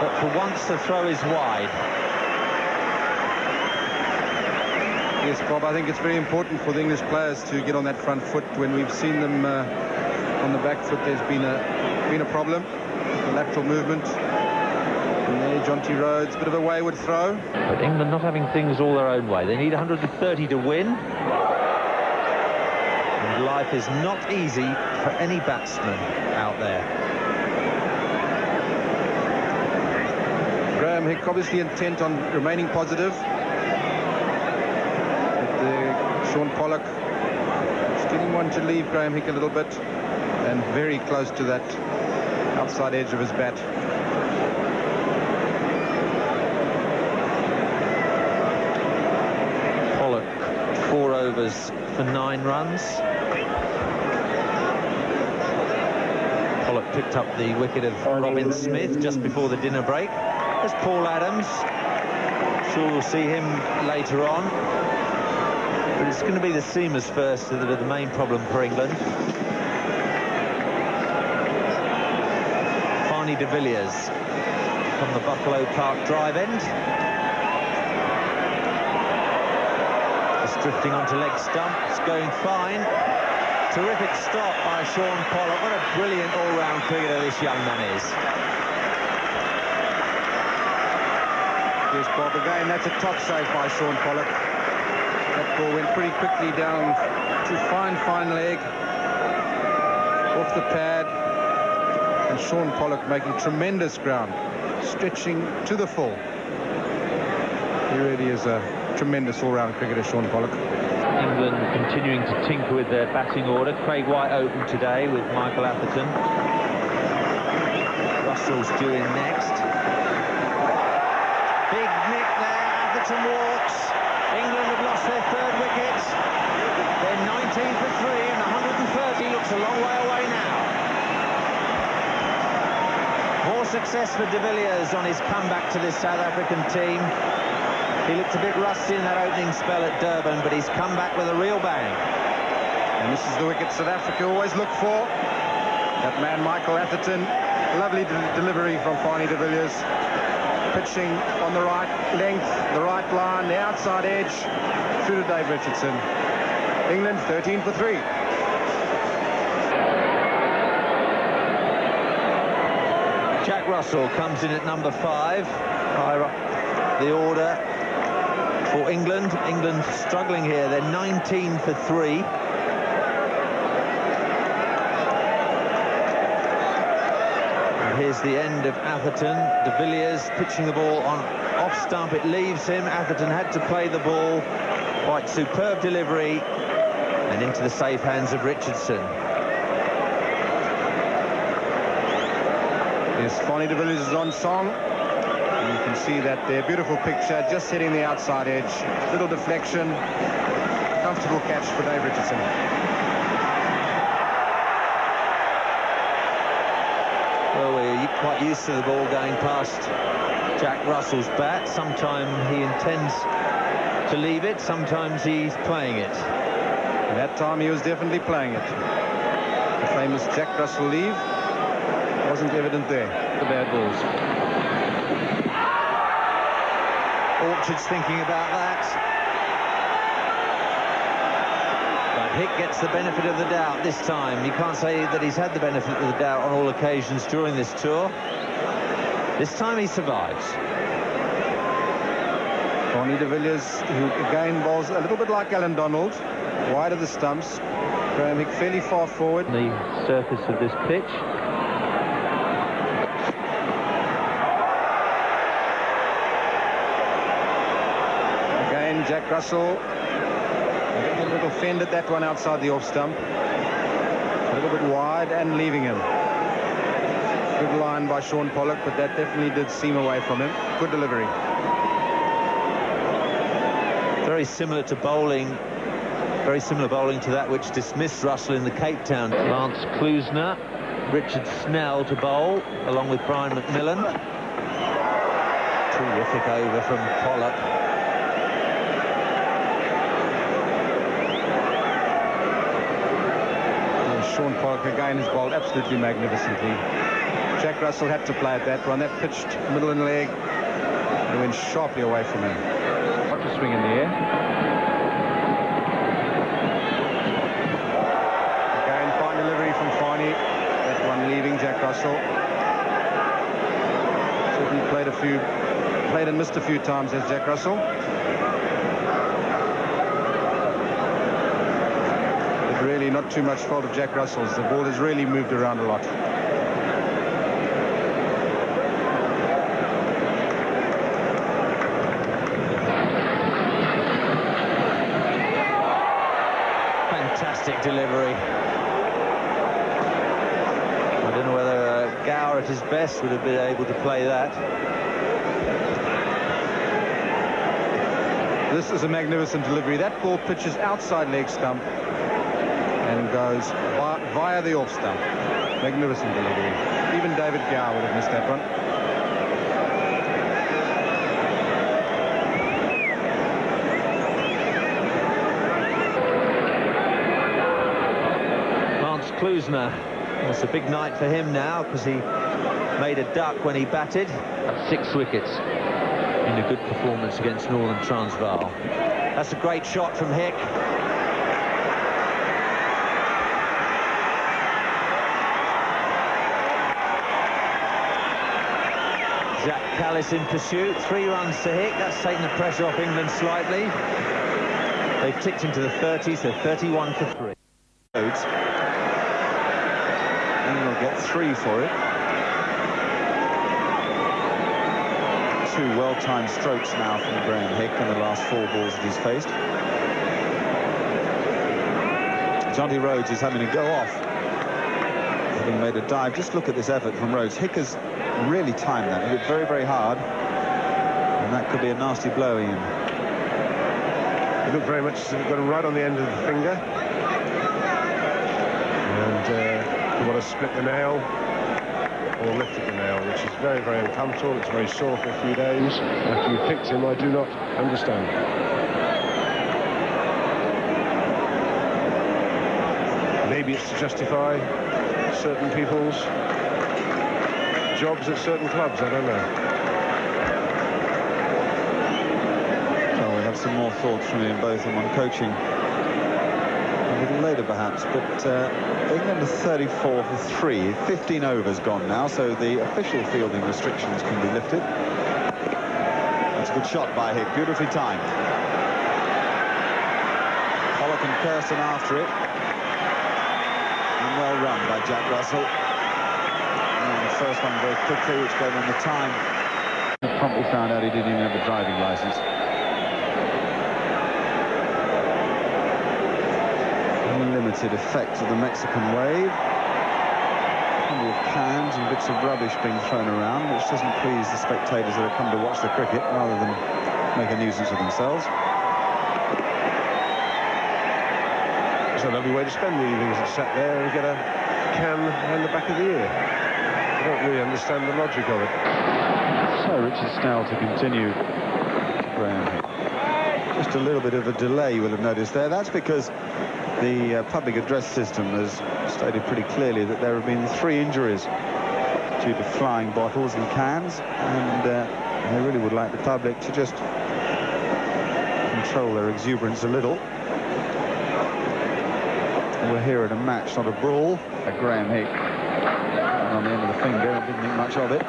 but for once the throw is wide. Yes, Bob, I think it's very important for the English players to get on that front foot. When we've seen them on the back foot, there's been a problem. The lateral movement. And there, Jonty Rhodes, bit of a wayward throw. But England not having things all their own way. They need 130 to win. Life is not easy for any batsman out there. Graham Hick obviously intent on remaining positive. But Sean Pollock is getting one to leave Graham Hick a little bit, and very close to that outside edge of his bat. Pollock 4 overs for 9 runs. Pollock picked up the wicket of Robin Smith just before the dinner break. There's Paul Adams. Sure we'll see him later on. But it's going to be the seamers first that are the main problem for England. Barney de Villiers from the Buffalo Park drive end. It's drifting onto leg stump. It's going fine. Terrific stop by Sean Pollock. What a brilliant all-round cricketer this young man is. Yes, Bob, again, that's a top save by Sean Pollock. That ball went pretty quickly down to fine leg, off the pad, and Sean Pollock making tremendous ground, stretching to the full. He really is a tremendous all-round cricketer, Sean Pollock. England continuing to tinker with their batting order. Craig White opened today with Michael Atherton. Russell's due in next. Big nick there. Atherton walks. England have lost their 3rd wicket. They're 19 for 3, and 130 looks a long way away now. More success for de Villiers on his comeback to this South African team. He looked a bit rusty in that opening spell at Durban, but he's come back with a real bang. And this is the wicket South Africa always look for. That man, Michael Atherton. Lovely delivery from Barney de Villiers. Pitching on the right length, the right line, the outside edge, through to Dave Richardson. England 13 for 3. Jack Russell comes in at number 5. The order for England. England struggling here. They're 19 for 3. And here's the end of Atherton. De Villiers pitching the ball on off stump, it leaves him. Atherton had to play the ball. Quite superb delivery, and into the safe hands of Richardson. Yes, Fonny de Villiers is on song. And you can see that there. Beautiful picture, just hitting the outside edge. Little deflection. Comfortable catch for Dave Richardson. Well, we're quite used to the ball going past Jack Russell's bat. Sometimes he intends to leave it, sometimes he's playing it. And that time he was definitely playing it. The famous Jack Russell leave wasn't evident there. The bad balls. Orchard's thinking about that. But Hick gets the benefit of the doubt this time. You can't say that he's had the benefit of the doubt on all occasions during this tour. This time he survives. Fonny de Villiers, who again bowls a little bit like Alan Donald, wide of the stumps. Graham Hick fairly far forward. The surface of this pitch. Jack Russell, a little fended that one outside the off stump. A little bit wide and leaving him. Good line by Sean Pollock, but that definitely did seem away from him. Good delivery. Very similar to bowling. Very similar bowling to that which dismissed Russell in the Cape Town. Lance Klusner, Richard Snell to bowl, along with Brian McMillan. Terrific over from Pollock. Sean Pollock again has bowled absolutely magnificently. Jack Russell had to play at that one. That pitched middle and leg and went sharply away from him. What a swing in the air. Again, fine delivery from Farney. That one leaving Jack Russell. Certainly played and missed a few times as Jack Russell. Really not too much fault of Jack Russell's. The ball has really moved around a lot. Fantastic delivery. I don't know whether Gower at his best would have been able to play that. This is a magnificent delivery. That ball pitches outside leg stump and goes via the off stump. Magnificent delivery. Even David Gower would have missed that one. Lance Klusner. It's a big night for him now because he made a duck when he batted. 6 wickets in a good performance against Northern Transvaal. That's a great shot from Hick. Jack Callis in pursuit, 3 runs to Hick. That's taken the pressure off England slightly. They've ticked into the 30s, so 31 for 3. England will get 3 for it. 2 well-timed strokes now from Graham Hick in the last 4 balls that he's faced. Jonty Rhodes is having to go off, having made a dive. Just look at this effort from Rhodes. Hick has really timed that. He hit very, very hard, and that could be a nasty blow, Ian. He looked very much as if he got him right on the end of the finger, and he want to split the nail or lifted the nail, which is very, very uncomfortable. It's very sore for a few days. After you picked him, I do not understand. Maybe it's to justify certain people's jobs at certain clubs, I don't know. Well, we have some more thoughts from Ian Botham on coaching a little later perhaps, but England is 34 for 3. 15 overs gone now, so the official fielding restrictions can be lifted. That's a good shot by Hick, beautifully timed. Pollock and Kirsten after it, and well run by Jack Russell. And the first one very quickly, which gave him the time. promptly found out he didn't even have a driving license. Limited effect of the Mexican wave. Plenty of cans and bits of rubbish being thrown around, which doesn't please the spectators that have come to watch the cricket rather than make a nuisance of themselves. It's a lovely way to spend the evenings, to sit there and get a can around the back of the ear. I don't really understand the logic of it. So Richard Snell to continue to Graham Hick. Just a little bit of a delay you will have noticed there. That's because the public address system has stated pretty clearly that there have been 3 injuries due to flying bottles and cans, and they really would like the public to just control their exuberance a little. We're here at a match, not a brawl. Graham Hick on the end of the finger, didn't think much of it.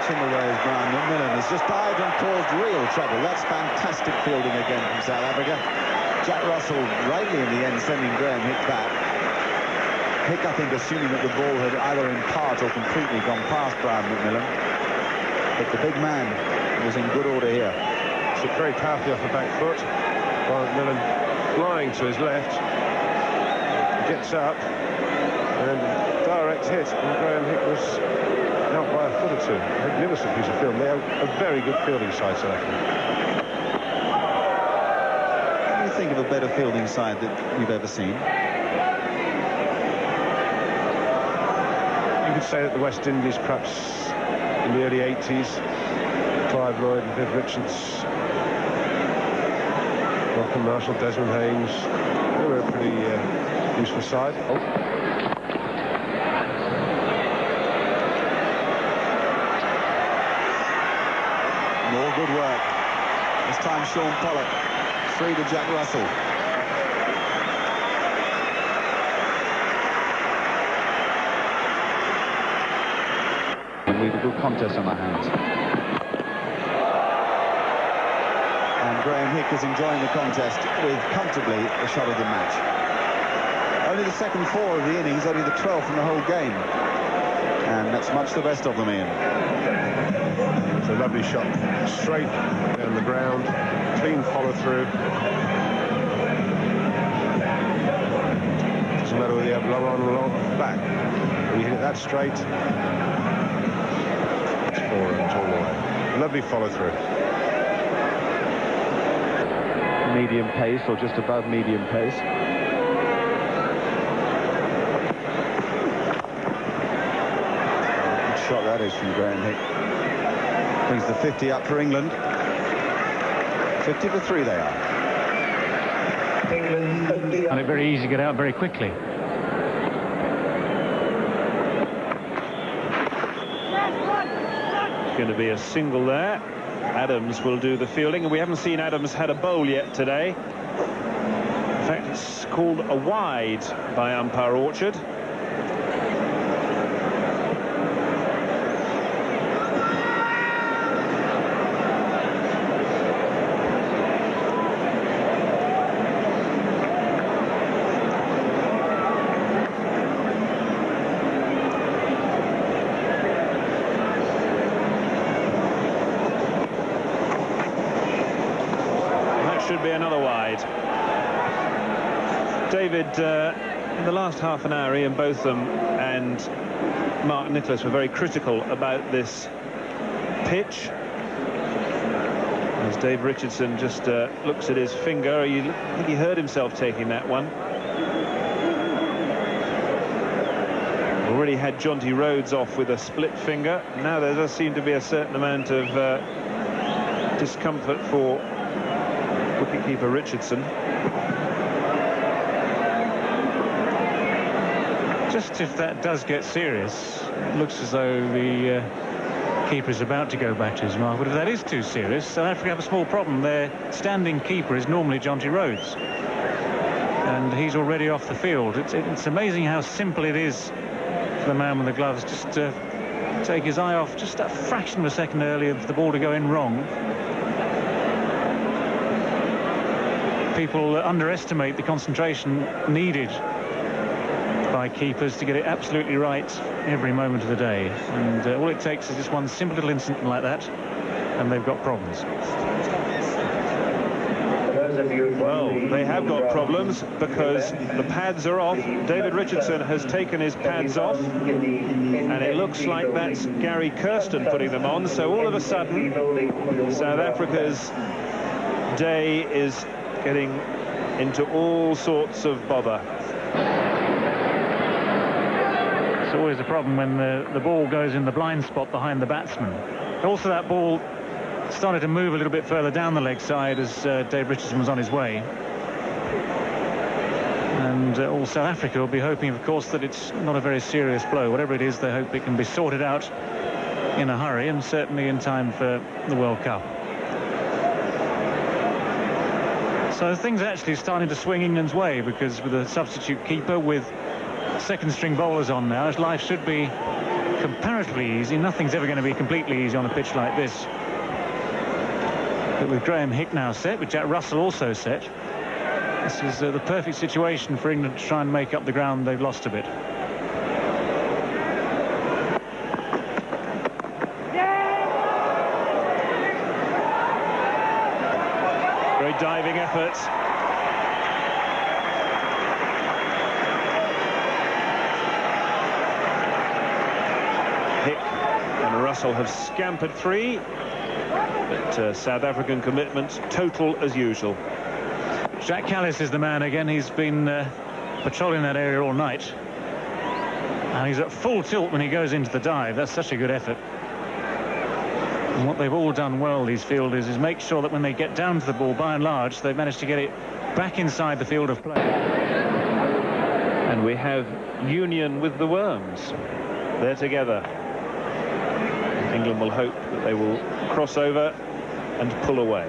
In the way as Brian McMillan has just dived and caused real trouble. That's fantastic fielding again from South Africa. Jack Russell rightly in the end sending Graham Hick back. Hick, I think, assuming that the ball had either in part or completely gone past Brian McMillan. But the big man was in good order here. It's very powerfully off the back foot. Brian McMillan flying to his left. Gets up and direct hit, and Graham Hick was out by a foot or two. Magnificent piece of film. They have a very good fielding side, South Africa. What do you think of a better fielding side that you've ever seen? You could say that the West Indies, perhaps in the early 80s, Clive Lloyd and Viv Richards, Malcolm Marshall, Desmond Haynes, they were a pretty useful side. More good work. This time Sean Pollock, 3 to Jack Russell. And we've a good contest on our hands. And Graham Hick is enjoying the contest with comfortably a shot of the match. Only the second 4 of the innings, only the 12th in the whole game. And that's much the best of them, Ian. It's a lovely shot, straight down the ground, clean follow through. Doesn't matter whether you have low on or low back. When you hit that straight, it's 4 runs all the way. Lovely follow through. Medium pace or just above medium pace. Good shot that is from Graham Hick. Brings the 50 up for England. 50 for 3 they are. And it's very easy to get out very quickly. It's going to be a single there. Adams will do the fielding, and we haven't seen Adams had a bowl yet today. In fact, it's called a wide by umpire Orchard. Should be another wide. David, in the last half an hour, Ian Botham and Mark Nicholas were very critical about this pitch. As Dave Richardson just looks at his finger, I think he heard himself taking that one. Already had Jonty Rhodes off with a split finger. Now there does seem to be a certain amount of discomfort for wicketkeeper Richardson. Just if that does get serious, it looks as though the keeper is about to go back to his mark. But if that is too serious, South Africa have a small problem. Their standing keeper is normally Jonty Rhodes, and he's already off the field. It's amazing how simple it is for the man with the gloves just to take his eye off just a fraction of a second earlier for the ball to go in wrong. People underestimate the concentration needed by keepers to get it absolutely right every moment of the day. And all it takes is just one simple little incident like that, and they've got problems. Well, they have got problems because the pads are off. David Richardson has taken his pads off, and it looks like that's Gary Kirsten putting them on. So all of a sudden, South Africa's day is getting into all sorts of bother. It's always a problem when the ball goes in the blind spot behind the batsman. Also, that ball started to move a little bit further down the leg side as Dave Richardson was on his way. And all South Africa will be hoping, of course, that it's not a very serious blow. Whatever it is, they hope it can be sorted out in a hurry, and certainly in time for the World Cup. So things are actually starting to swing England's way, because with a substitute keeper, with second-string bowlers on now, his life should be comparatively easy. Nothing's ever going to be completely easy on a pitch like this. But with Graham Hick now set, with Jack Russell also set, this is the perfect situation for England to try and make up the ground they've lost a bit. Great diving effort. Hick and Russell have scampered three. But South African commitment total as usual. Jack Callis is the man again. He's been patrolling that area all night, and he's at full tilt when he goes into the dive. That's such a good effort. And what they've all done well, these fielders, is make sure that when they get down to the ball, by and large, they've managed to get it back inside the field of play. And we have union with the worms. They're together. England will hope that they will cross over and pull away.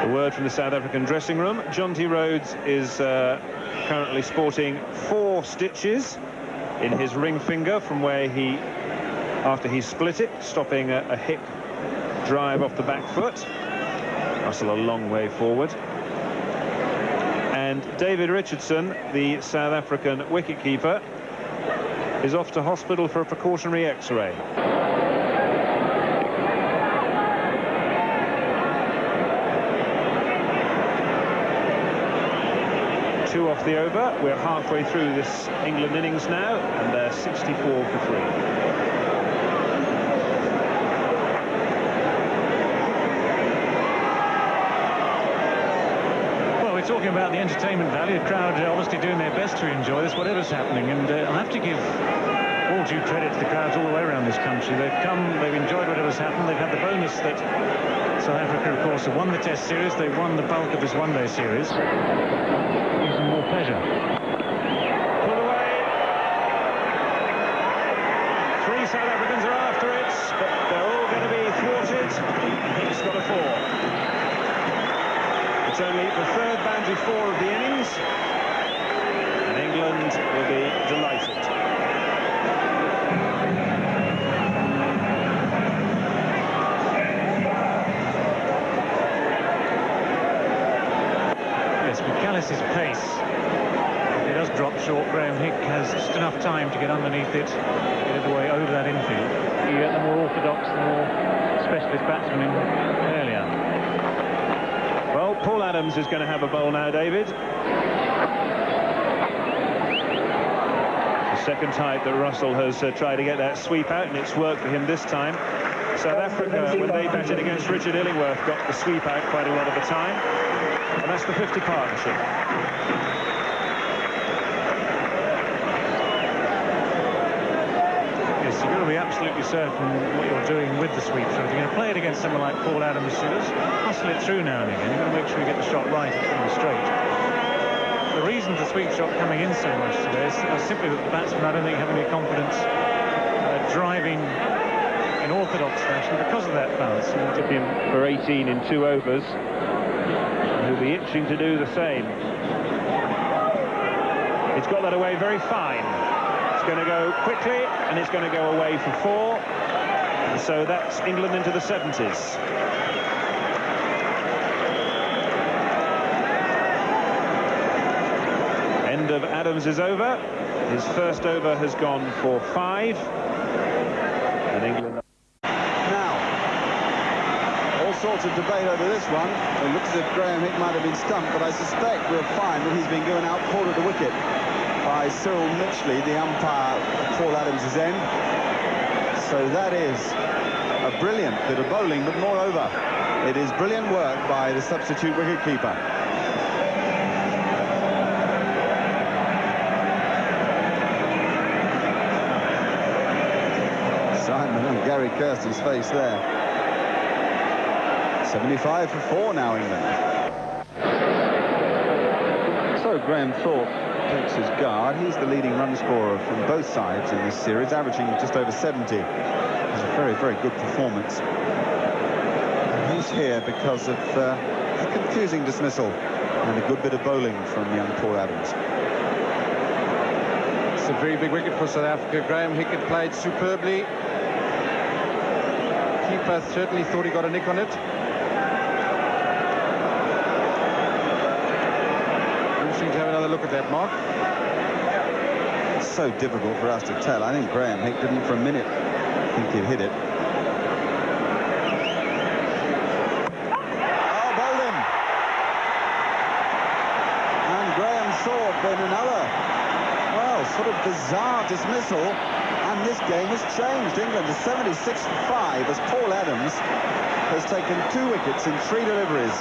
A word from the South African dressing room. Jonty Rhodes is currently sporting 4 stitches in his ring finger from where after he split it, stopping a Hick drive off the back foot. Russell a long way forward. And David Richardson, the South African wicketkeeper, is off to hospital for a precautionary X-ray. 2 off the over. We're halfway through this England innings now, and they're 64 for 3. Talking about the entertainment value, the crowd are obviously doing their best to enjoy this, whatever's happening, and I have to give all due credit to the crowds all the way around this country. They've come, they've enjoyed whatever's happened. They've had the bonus that South Africa, of course, have won the Test series. They've won the bulk of this one-day series. Gives them more pleasure. Pull away. 3 South Africans are after it, but they're all going to be thwarted. He's got a 4. It's only the 3rd boundary 4 of the innings, and England will be delighted. Yes, with Callis' pace, if he does drop short, Graham Hick has just enough time to get underneath it, get it away over that infield. You get the more orthodox, the more specialist batsmen in earlier. Well, Paul Adams is going to have a bowl now, David. The second time that Russell has tried to get that sweep out, and it's worked for him this time. South Africa, when they batted against Richard Illingworth, got the sweep out quite a lot of the time. And that's the 50 partnership. Yes, you've got to be absolutely certain what you're doing with the sweep shot. If you're going to play it against someone like Paul Adams, you just hustle it through now and again. You've got to make sure you get the shot right and straight. The reason the sweep shot coming in so much today is simply that the batsmen, I don't think, have any confidence driving in orthodox fashion because of that bounce. He took him for 18 in 2 overs. He'll be itching to do the same. He's got that away very fine. It's going to go quickly, and it's going to go away for 4. And so that's England into the 70s. End of Adams is over. His first over has gone for 5. And England... All sorts of debate over this one. It looks as if Graham Hick might have been stumped, but I suspect we'll find that he's been given out called at the wicket by Cyril Mitchley, the umpire at Paul Adams' end. So that is a brilliant bit of bowling, but moreover, it is brilliant work by the substitute wicketkeeper. Simon and Gary Kirsty's face there. 75 for 4 now, England. So Graham Thorpe takes his guard. He's the leading run scorer from both sides in this series, averaging just over 70. It's a very, very good performance. And he's here because of a confusing dismissal and a good bit of bowling from young Paul Adams. It's a very big wicket for South Africa. Graham Hick had played superbly. Keeper certainly thought he got a nick on it. Interesting to have another look at that, Mark. It's so difficult for us to tell. I think Graham Hick didn't for a minute think he'd hit it. Oh, bowled him. And Graham Thorpe in another, well, sort of bizarre dismissal. And this game has changed. England is 76 for 5 as Paul Adams has taken 2 wickets in 3 deliveries.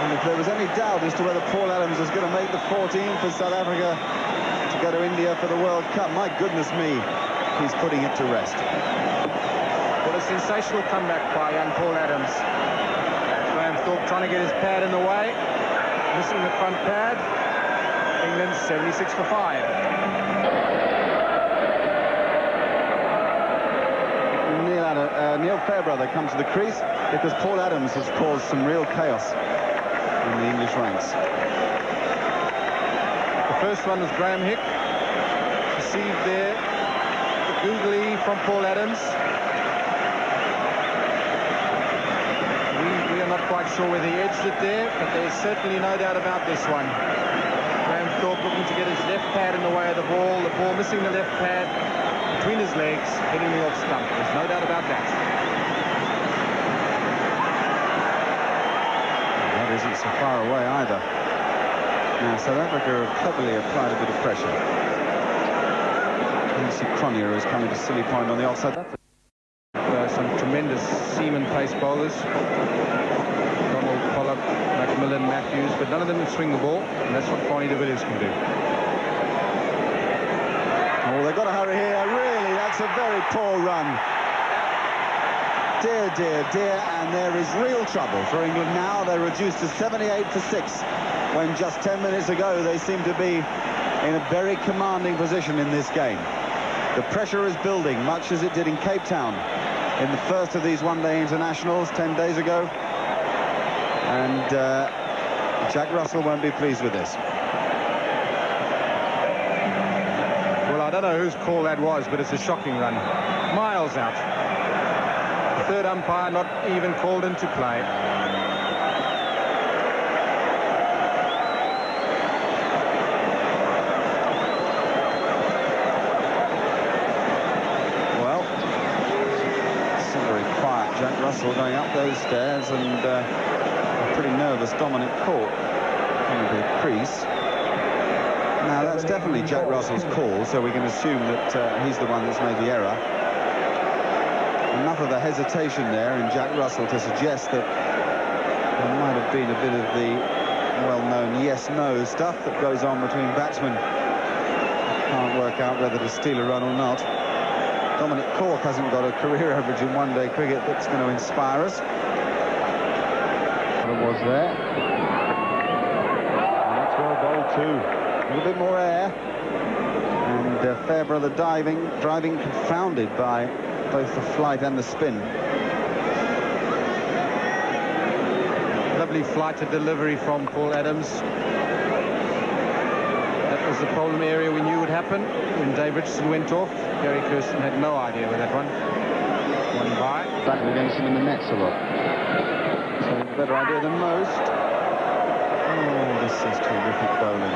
And if there was any doubt as to whether Paul Adams was going to make the 14 for South Africa to go to India for the World Cup, my goodness me, he's putting it to rest. What a sensational comeback by young Paul Adams. Graham Thorpe trying to get his pad in the way, missing the front pad. England 76 for 5. Neil Fairbrother comes to the crease because Paul Adams has caused some real chaos in the English ranks. The first one was Graham Hick. Received there. The googly from Paul Adams. We are not quite sure whether he edged it there, but there's certainly no doubt about this one. Graham Thorpe looking to get his left pad in the way of the ball missing the left pad between his legs, hitting the off stump. There's no doubt about that. That isn't so far away either. Now South Africa have cleverly applied a bit of pressure. Nancy Cronier is coming to silly point on the offside. Some tremendous seaman pace bowlers. Donald, Pollock, Macmillan, Matthews, but none of them can swing the ball, and that's what Barney de Villiers can do. Oh, they've got to hurry here. Really, that's a very poor run. Dear, dear, dear, and there is real trouble for England now. They're reduced to 78 for 6, when just 10 minutes ago they seemed to be in a very commanding position in this game. The pressure is building, much as it did in Cape Town in the first of these one-day internationals 10 days ago. And Jack Russell won't be pleased with this. Well, I don't know whose call that was, but it's a shocking run. Miles out. The third umpire not even called into play. Well, it's very quiet. Jack Russell going up those stairs, and a pretty nervous Dominic Cork coming to the crease. Now, that's definitely Jack Russell's call, so we can assume that he's the one that's made the error. Enough of a hesitation there in Jack Russell to suggest that there might have been a bit of the well-known yes-no stuff that goes on between batsmen. Can't work out whether to steal a run or not. Dominic Cork hasn't got a career average in one-day cricket that's going to inspire us. What it was there. And that's well bowled too. A little bit more air. And Fairbrother driving confounded by both the flight and the spin. Lovely flight to delivery from Paul Adams. That was was the problem area we knew would happen. When Dave Richardson went off, Gary Kirsten had no idea where that one by. Batting against him in the nets a lot. So a better idea than most. Oh, this is terrific bowling.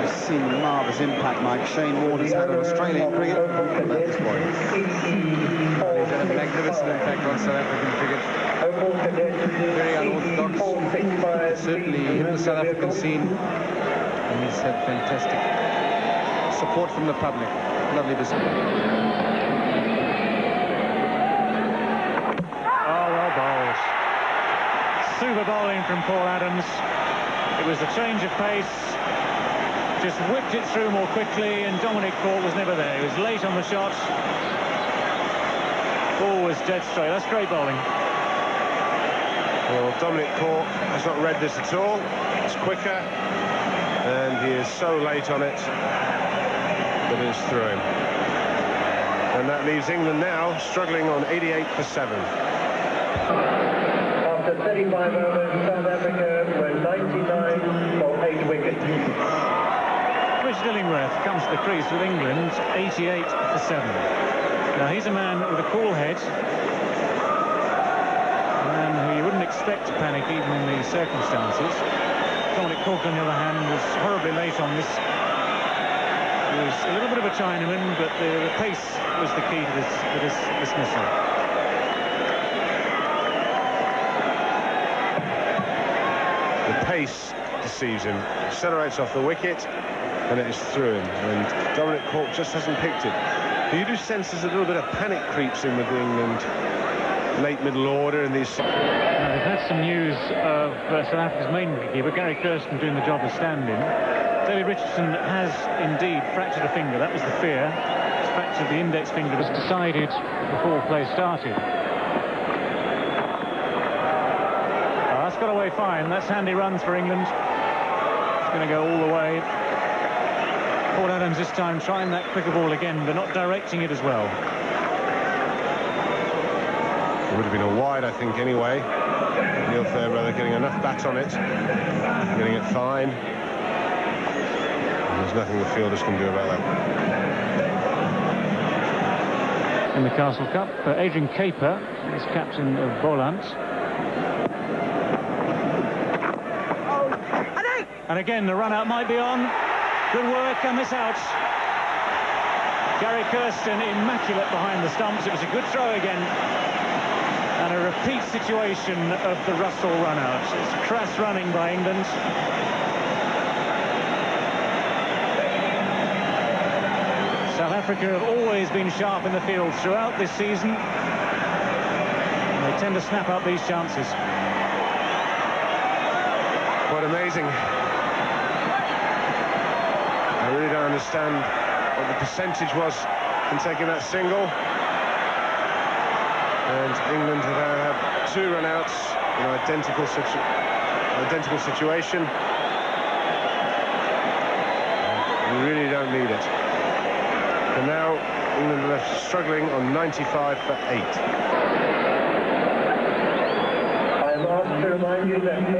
You've seen the marvellous impact Mike Shane Warner's had on Australian cricket. About this boy. Well, he's had a magnificent impact on South African cricket. Very unorthodox. Certainly hit the South African scene. And he's had fantastic support from the public. Lovely display. Super bowling from Paul Adams. It was the change of pace, just whipped it through more quickly, and Dominic Cork was never there. He was late on the shot. Ball was dead straight. That's great bowling. Well, Dominic Cork has not read this at all. It's quicker, and he is so late on it that it's through him. And that leaves England now struggling on 88 for 7. After 35 overs, South Africa were 99 for 8 wickets. Richard Illingworth comes to the crease with England, 88 for 7. Now, he's a man with a cool head, a man who you wouldn't expect to panic even in these circumstances. Dominic Cork, on the other hand, was horribly late on this. He was a little bit of a Chinaman, but the pace was the key to this dismissal. The pace deceives him. Accelerates off the wicket, and it is through him. And Dominic Cork just hasn't picked it. But you do sense there's a little bit of panic creeps in with the England late middle order in these. Now, we've had some news of South Africa's main wicketkeeper, Gary Kirsten, doing the job of stand-in. David Richardson has indeed fractured a finger. That was the fear. He's fractured the index finger. It was decided before play started. That's got away fine. That's handy runs for England. It's going to go all the way. Paul Adams this time trying that quicker ball again, but not directing it as well. It would have been a wide, I think, anyway. Neil Fairbrother getting enough bat on it, getting it fine. And there's nothing the fielders can do about that. In the Castle Cup, Adrian Caper is captain of Boland. And again, the run-out might be on. Good work, and this out. Gary Kirsten immaculate behind the stumps. It was a good throw again. And a repeat situation of the Russell run-out. It's crass running by England. South Africa have always been sharp in the field throughout this season. And they tend to snap up these chances. Quite amazing. I really don't understand what the percentage was in taking that single. And England have had 2 run-outs in an identical situation. We really don't need it. And now England are left struggling on 95 for 8.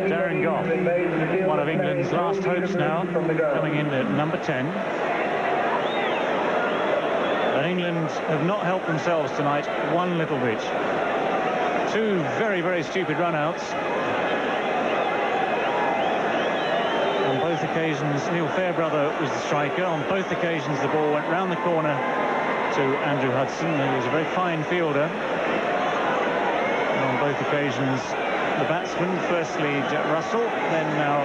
Darren Gough, one of England's last hopes now, coming in at number 10. And England have not helped themselves tonight one little bit. 2 very, very stupid run-outs. On both occasions, Neil Fairbrother was the striker. On both occasions, the ball went round the corner to Andrew Hudson, who was a very fine fielder. And on both occasions, the batsman, firstly Jack Russell, then now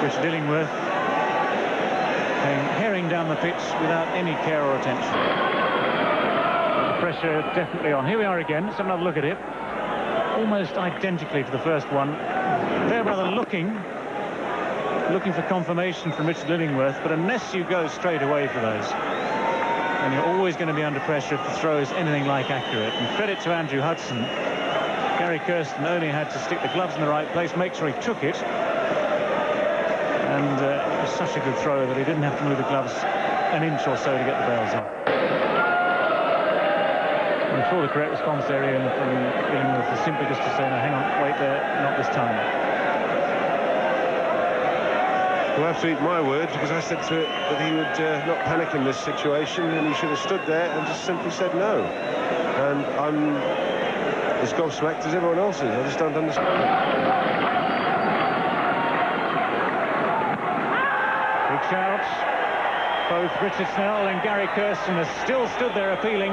Richard Illingworth, came herring down the pitch without any care or attention. The pressure definitely on. Here we are again. Let's have another look at it. Almost identically to the first one. Fairbrother looking for confirmation from Richard Illingworth, but unless you go straight away for those, and you're always going to be under pressure if the throw is anything like accurate. And credit to Andrew Hudson. Gary Kirsten only had to stick the gloves in the right place, make sure he took it. And it was such a good throw that he didn't have to move the gloves an inch or so to get the bails on. I'm sure the correct response there, Ian, from Illingworth is simply just to say, no, hang on, wait there, not this time. We'll have to eat my words, because I said to it that he would not panic in this situation, and he should have stood there and just simply said no. And I'm as gobsmacked as everyone else is. I just don't understand. Big shouts. Both Richard Snell and Gary Kirsten have still stood there appealing.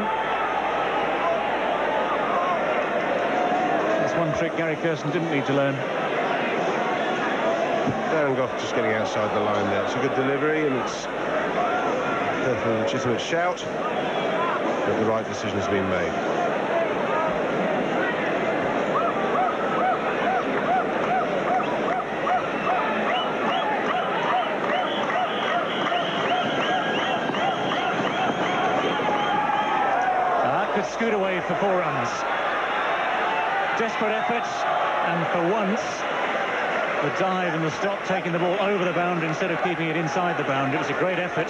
That's one trick Gary Kirsten didn't need to learn. Darren Goff just getting outside the line there. It's a good delivery, and it's a perfectly legitimate shout, but the right decision has been made. Could scoot away for 4 runs. Desperate efforts, and for once the dive and the stop taking the ball over the boundary instead of keeping it inside the boundary. It was a great effort.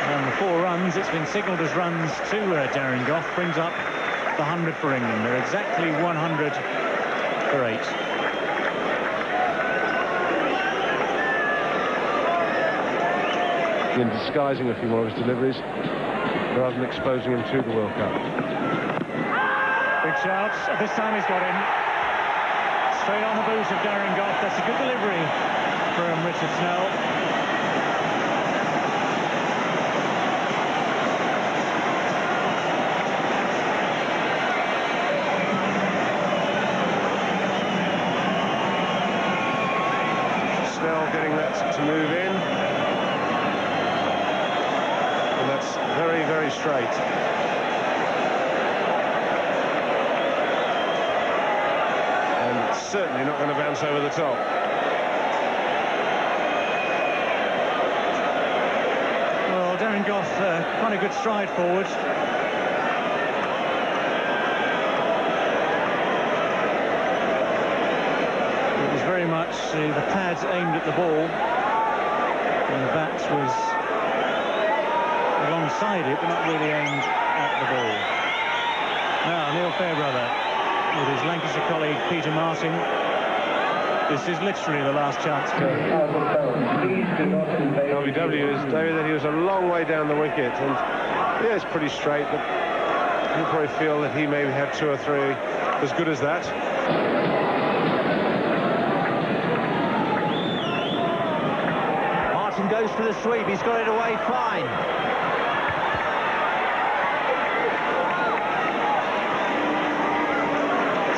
And the 4 runs, it's been signalled as runs to Darren Goff, brings up the 100 for England. They're exactly 100 for 8. In disguising a few more of his deliveries rather than exposing him to the World Cup. Big shouts. This time he's got him. Straight on the boot of Darren Goff. That's a good delivery from Richard Snell. Snell getting that to move in. Very, very straight. And it's certainly not going to bounce over the top. Well, Darren Goff, quite a good stride forward. It was very much the pads aimed at the ball, and the bat was alongside it, but not really aimed at the ball. Now, Neil Fairbrother with his Lancashire colleague Peter Martin. This is literally the last chance for LBW is, David, that he was a long way down the wicket, and yeah, it's pretty straight, but you probably feel that he maybe had 2 or 3 as good as that. Martin goes for the sweep. He's got it away fine.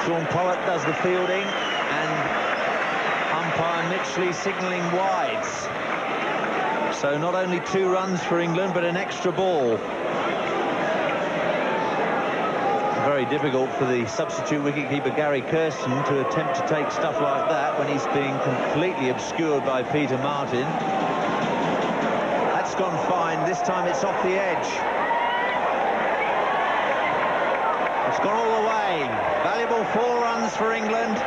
Sean Pollock does the fielding, and umpire Mitchley signalling wides. So not only 2 runs for England, but an extra ball. Very difficult for the substitute wicketkeeper Gary Kirsten to attempt to take stuff like that when he's being completely obscured by Peter Martin. That's gone fine. This time it's off the edge. It's gone all the way. Valuable 4 runs for England.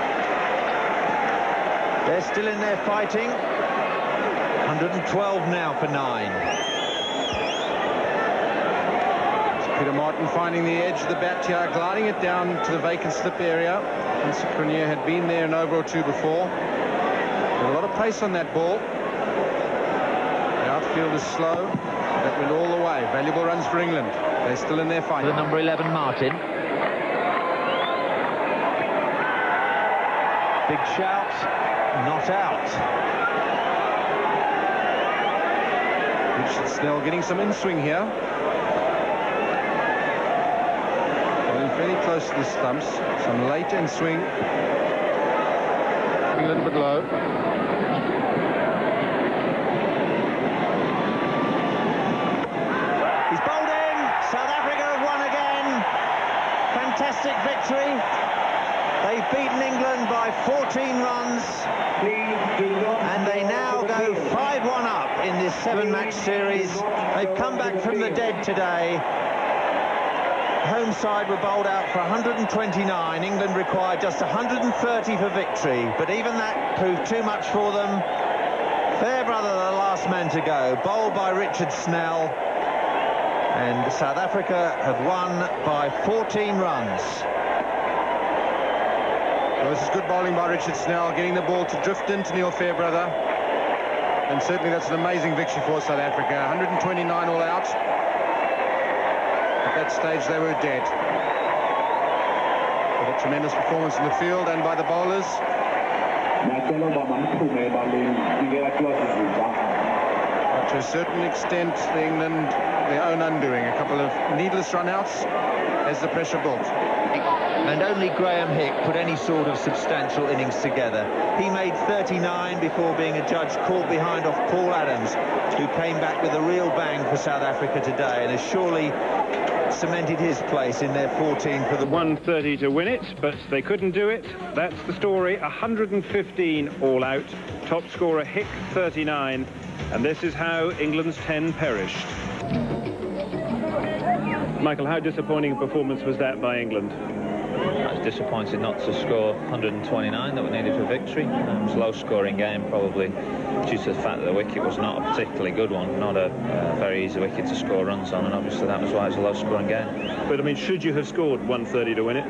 They're still in there fighting. 112 now for 9. Peter Martin finding the edge of the bat here, gliding it down to the vacant slip area. And Grenier had been there an over or 2 before. A lot of pace on that ball. The outfield is slow. That went all the way. Valuable runs for England. They're still in there fighting. The number 11, Martin. Big shout, not out. Richard Snell getting some in-swing here. Getting fairly close to the stumps. Some late in-swing. A little bit low. He's bowled in. South Africa have won again. Fantastic victory. They've beaten England by 14 runs, and they now go 5-1 up in this 7-match series. They've come back from the dead today. Home side were bowled out for 129. England required just 130 for victory, but even that proved too much for them. Fairbrother, the last man to go, bowled by Richard Snell, and South Africa have won by 14 runs. Well, this is good bowling by Richard Snell, getting the ball to drift into Neil Fairbrother. And certainly that's an amazing victory for South Africa. 129 all out. At that stage they were dead. With a tremendous performance in the field and by the bowlers. But to a certain extent, England, their own undoing. A couple of needless run-outs as the pressure built. And only Graham Hick put any sort of substantial innings together. He made 39 before being adjudged caught behind off Paul Adams, who came back with a real bang for South Africa today and has surely cemented his place in their 14 for the 130 to win it, but they couldn't do it. That's the story. 115 all out. Top scorer Hick 39, and this is how England's 10 perished. Michael, how disappointing a performance was that by England? I was disappointed not to score 129 that we needed for victory. It was a low-scoring game, probably due to the fact that the wicket was not a particularly good one, not a very easy wicket to score runs on, and obviously that was why it was a low-scoring game. But, I mean, should you have scored 130 to win it?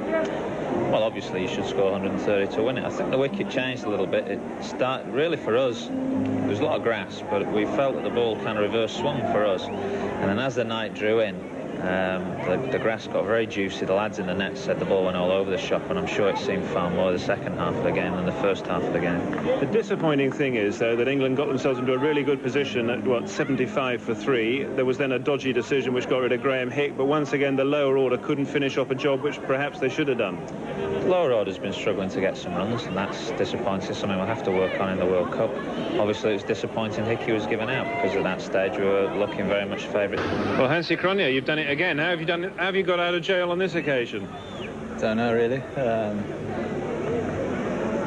Well, obviously you should score 130 to win it. I think the wicket changed a little bit. It started, really for us, there was a lot of grass, but we felt that the ball kind of reverse swung for us. And then as the night drew in, the grass got very juicy. The lads in the net said the ball went all over the shop, and I'm sure it seemed far more the second half of the game than the first half of the game. The disappointing thing is, though, that England got themselves into a really good position at, what, 75 for 3. There was then a dodgy decision which got rid of Graham Hick, but once again the lower order couldn't finish off a job which perhaps they should have done. The lower order's been struggling to get some runs, and that's disappointing, something we'll have to work on in the World Cup. Obviously it was disappointing Hickey was given out, because at that stage we were looking very much favourite. Well, Hansie Cronje, you've done it again. How have you done it? How have you got out of jail on this occasion? Don't know, really.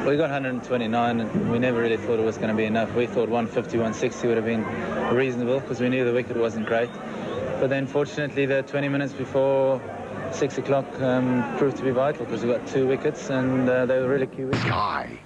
We got 129 and we never really thought it was going to be enough. We thought 150, 160 would have been reasonable because we knew the wicket wasn't great. But then fortunately the 20 minutes before 6 o'clock proved to be vital because we got 2 wickets and they were really key wickets. Sky.